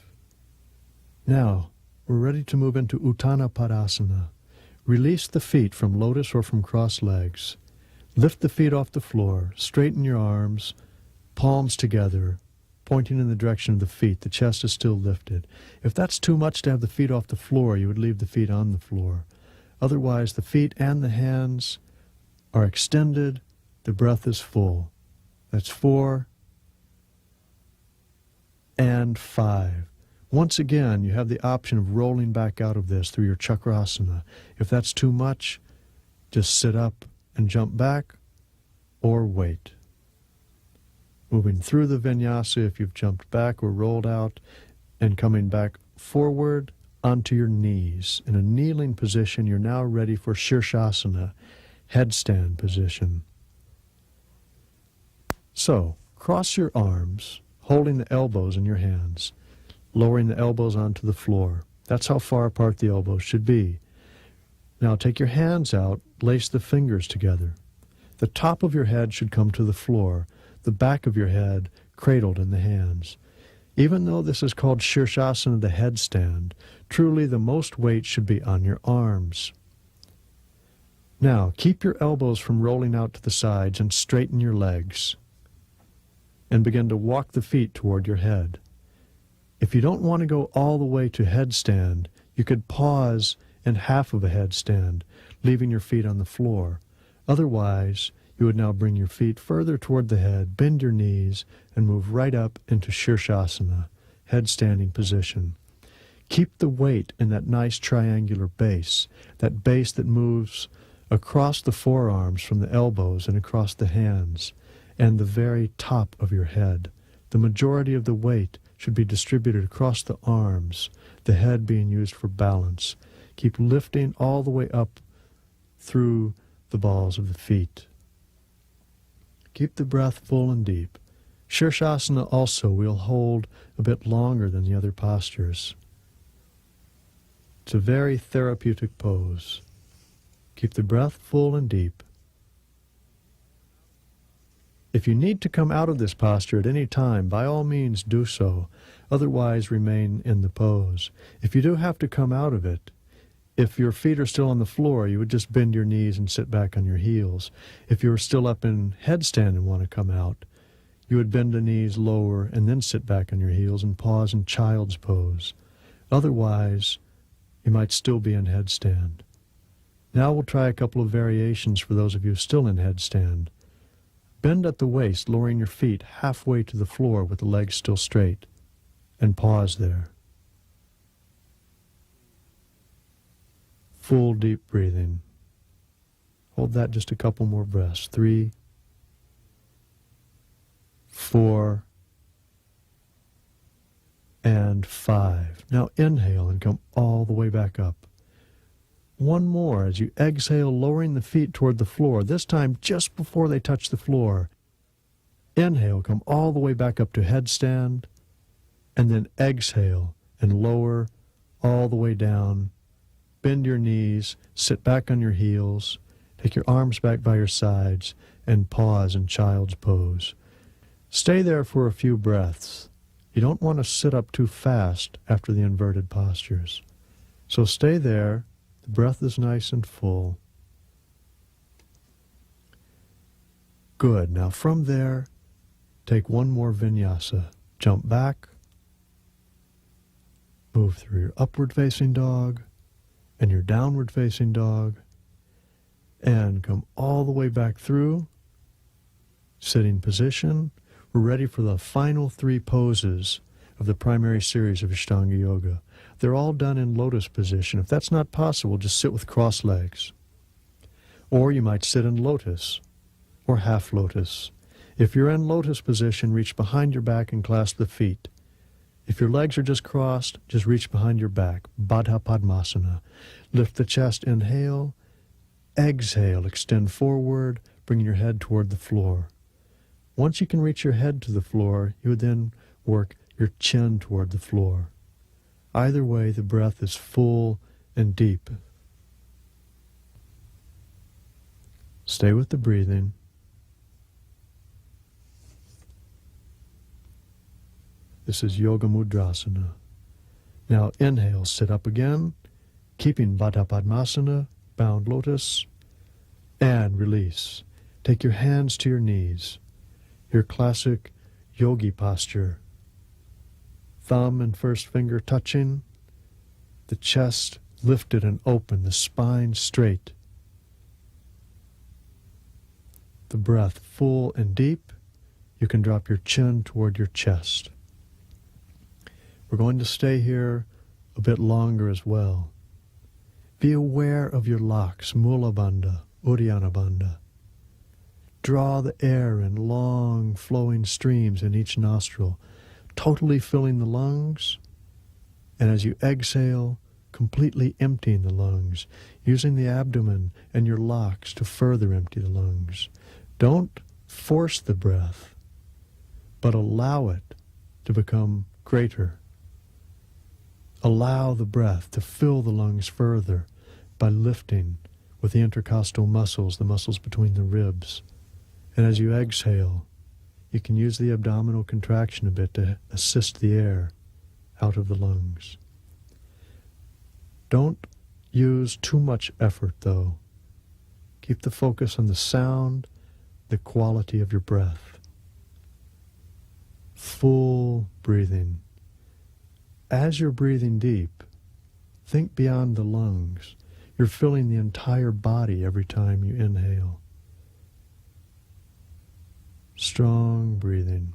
Now, we're ready to move into Uttana Padasana. Release the feet from lotus or from crossed legs. Lift the feet off the floor. Straighten your arms, palms together, pointing in the direction of the feet. The chest is still lifted. If that's too much to have the feet off the floor, you would leave the feet on the floor. Otherwise, the feet and the hands are extended. The breath is full. That's 4 and 5. Once again, you have the option of rolling back out of this through your chakrasana. If that's too much, just sit up and jump back, or wait. Moving through the vinyasa if you've jumped back or rolled out, and coming back forward onto your knees. In a kneeling position, you're now ready for Shirshasana, headstand position. So, cross your arms, holding the elbows in your hands, lowering the elbows onto the floor. That's how far apart the elbows should be. Now take your hands out, lace the fingers together. The top of your head should come to the floor, the back of your head cradled in the hands. Even though this is called Shirshasana, the headstand, truly the most weight should be on your arms. Now, keep your elbows from rolling out to the sides and straighten your legs. And begin to walk the feet toward your head. If you don't want to go all the way to headstand, you could pause in half of a headstand, leaving your feet on the floor. Otherwise, you would now bring your feet further toward the head, bend your knees, and move right up into Shirshasana, headstanding position. Keep the weight in that nice triangular base, that base that moves across the forearms from the elbows and across the hands, and the very top of your head. The majority of the weight should be distributed across the arms, the head being used for balance. Keep lifting all the way up through the balls of the feet. Keep the breath full and deep. Shirshasana also we'll hold a bit longer than the other postures. It's a very therapeutic pose. Keep the breath full and deep. If you need to come out of this posture at any time, by all means do so. Otherwise, remain in the pose. If you do have to come out of it, if your feet are still on the floor, you would just bend your knees and sit back on your heels. If you're still up in headstand and want to come out, you would bend the knees lower and then sit back on your heels and pause in child's pose. Otherwise, you might still be in headstand. Now we'll try a couple of variations for those of you still in headstand. Bend at the waist, lowering your feet halfway to the floor with the legs still straight, and pause there. Full deep breathing. Hold that just a couple more breaths. 3, 4, and 5. Now inhale and come all the way back up. One more as you exhale, lowering the feet toward the floor, this time just before they touch the floor. Inhale, come all the way back up to headstand, and then exhale and lower all the way down. Bend your knees, sit back on your heels, take your arms back by your sides, and pause in child's pose. Stay there for a few breaths. You don't want to sit up too fast after the inverted postures. So stay there. The breath is nice and full. Good. Now from there, take one more vinyasa. Jump back. Move through your upward facing dog and your downward facing dog. And come all the way back through. Sitting position. We're ready for the final 3 poses of the primary series of Ashtanga Yoga. They're all done in lotus position. If that's not possible, just sit with crossed legs. Or you might sit in lotus or half lotus. If you're in lotus position, reach behind your back and clasp the feet. If your legs are just crossed, just reach behind your back. Baddha Padmasana. Lift the chest, inhale. Exhale, extend forward, bringing your head toward the floor. Once you can reach your head to the floor, you would then work your chin toward the floor. Either way, the breath is full and deep. Stay with the breathing. This is Yoga Mudrasana. Now inhale, sit up again, keeping Baddha Padmasana, bound lotus, and release. Take your hands to your knees. Your classic yogi posture. Thumb and first finger touching, the chest lifted and open, the spine straight. The breath full and deep. You can drop your chin toward your chest. We're going to stay here a bit longer as well. Be aware of your locks, Mula Bandha, Uddiyana Bandha. Draw the air in long flowing streams in each nostril, totally filling the lungs, and as you exhale, completely emptying the lungs, using the abdomen and your locks to further empty the lungs. Don't force the breath, but allow it to become greater. Allow the breath to fill the lungs further by lifting with the intercostal muscles, the muscles between the ribs. And as you exhale, you can use the abdominal contraction a bit to assist the air out of the lungs. Don't use too much effort, though. Keep the focus on the sound, the quality of your breath. Full breathing. As you're breathing deep, think beyond the lungs. You're filling the entire body every time you inhale. Strong breathing.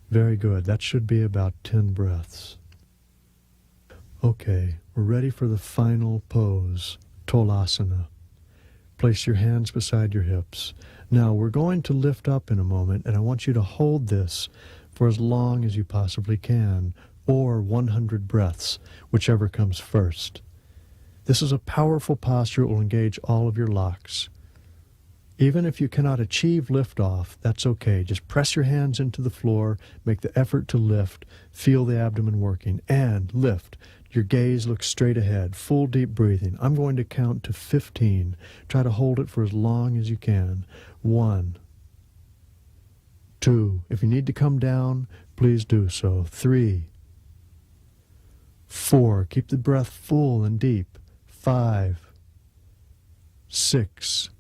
Very good. That should be about 10 breaths. Okay, we're ready for the final pose, Tolasana. Place your hands beside your hips. Now, we're going to lift up in a moment, and I want you to hold this for as long as you possibly can, or 100 breaths, whichever comes first. This is a powerful posture. It will engage all of your locks. Even if you cannot achieve liftoff, that's okay. Just press your hands into the floor, make the effort to lift, feel the abdomen working, and lift. Your gaze looks straight ahead, full deep breathing. I'm going to count to 15. Try to hold it for as long as you can. 1, 2. If you need to come down, please do so. 3, 4. Keep the breath full and deep. 5, 6,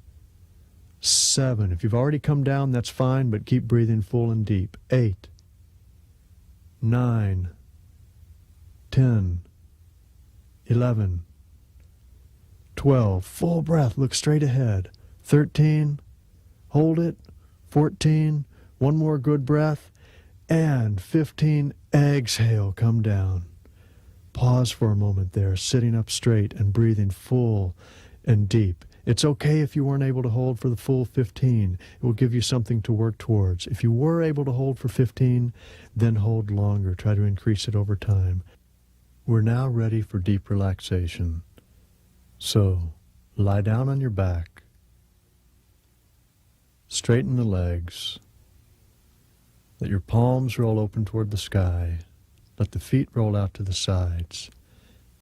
7. If you've already come down, that's fine, but keep breathing full and deep. 8, 9, 10, 11, 12. Full breath, look straight ahead. 13, hold it. 14, one more good breath. And 15, exhale, come down. Pause for a moment there, sitting up straight and breathing full and deep. It's okay if you weren't able to hold for the full 15. It will give you something to work towards. If you were able to hold for 15, then hold longer. Try to increase it over time. We're now ready for deep relaxation. So, lie down on your back, straighten the legs, let your palms roll open toward the sky, let the feet roll out to the sides.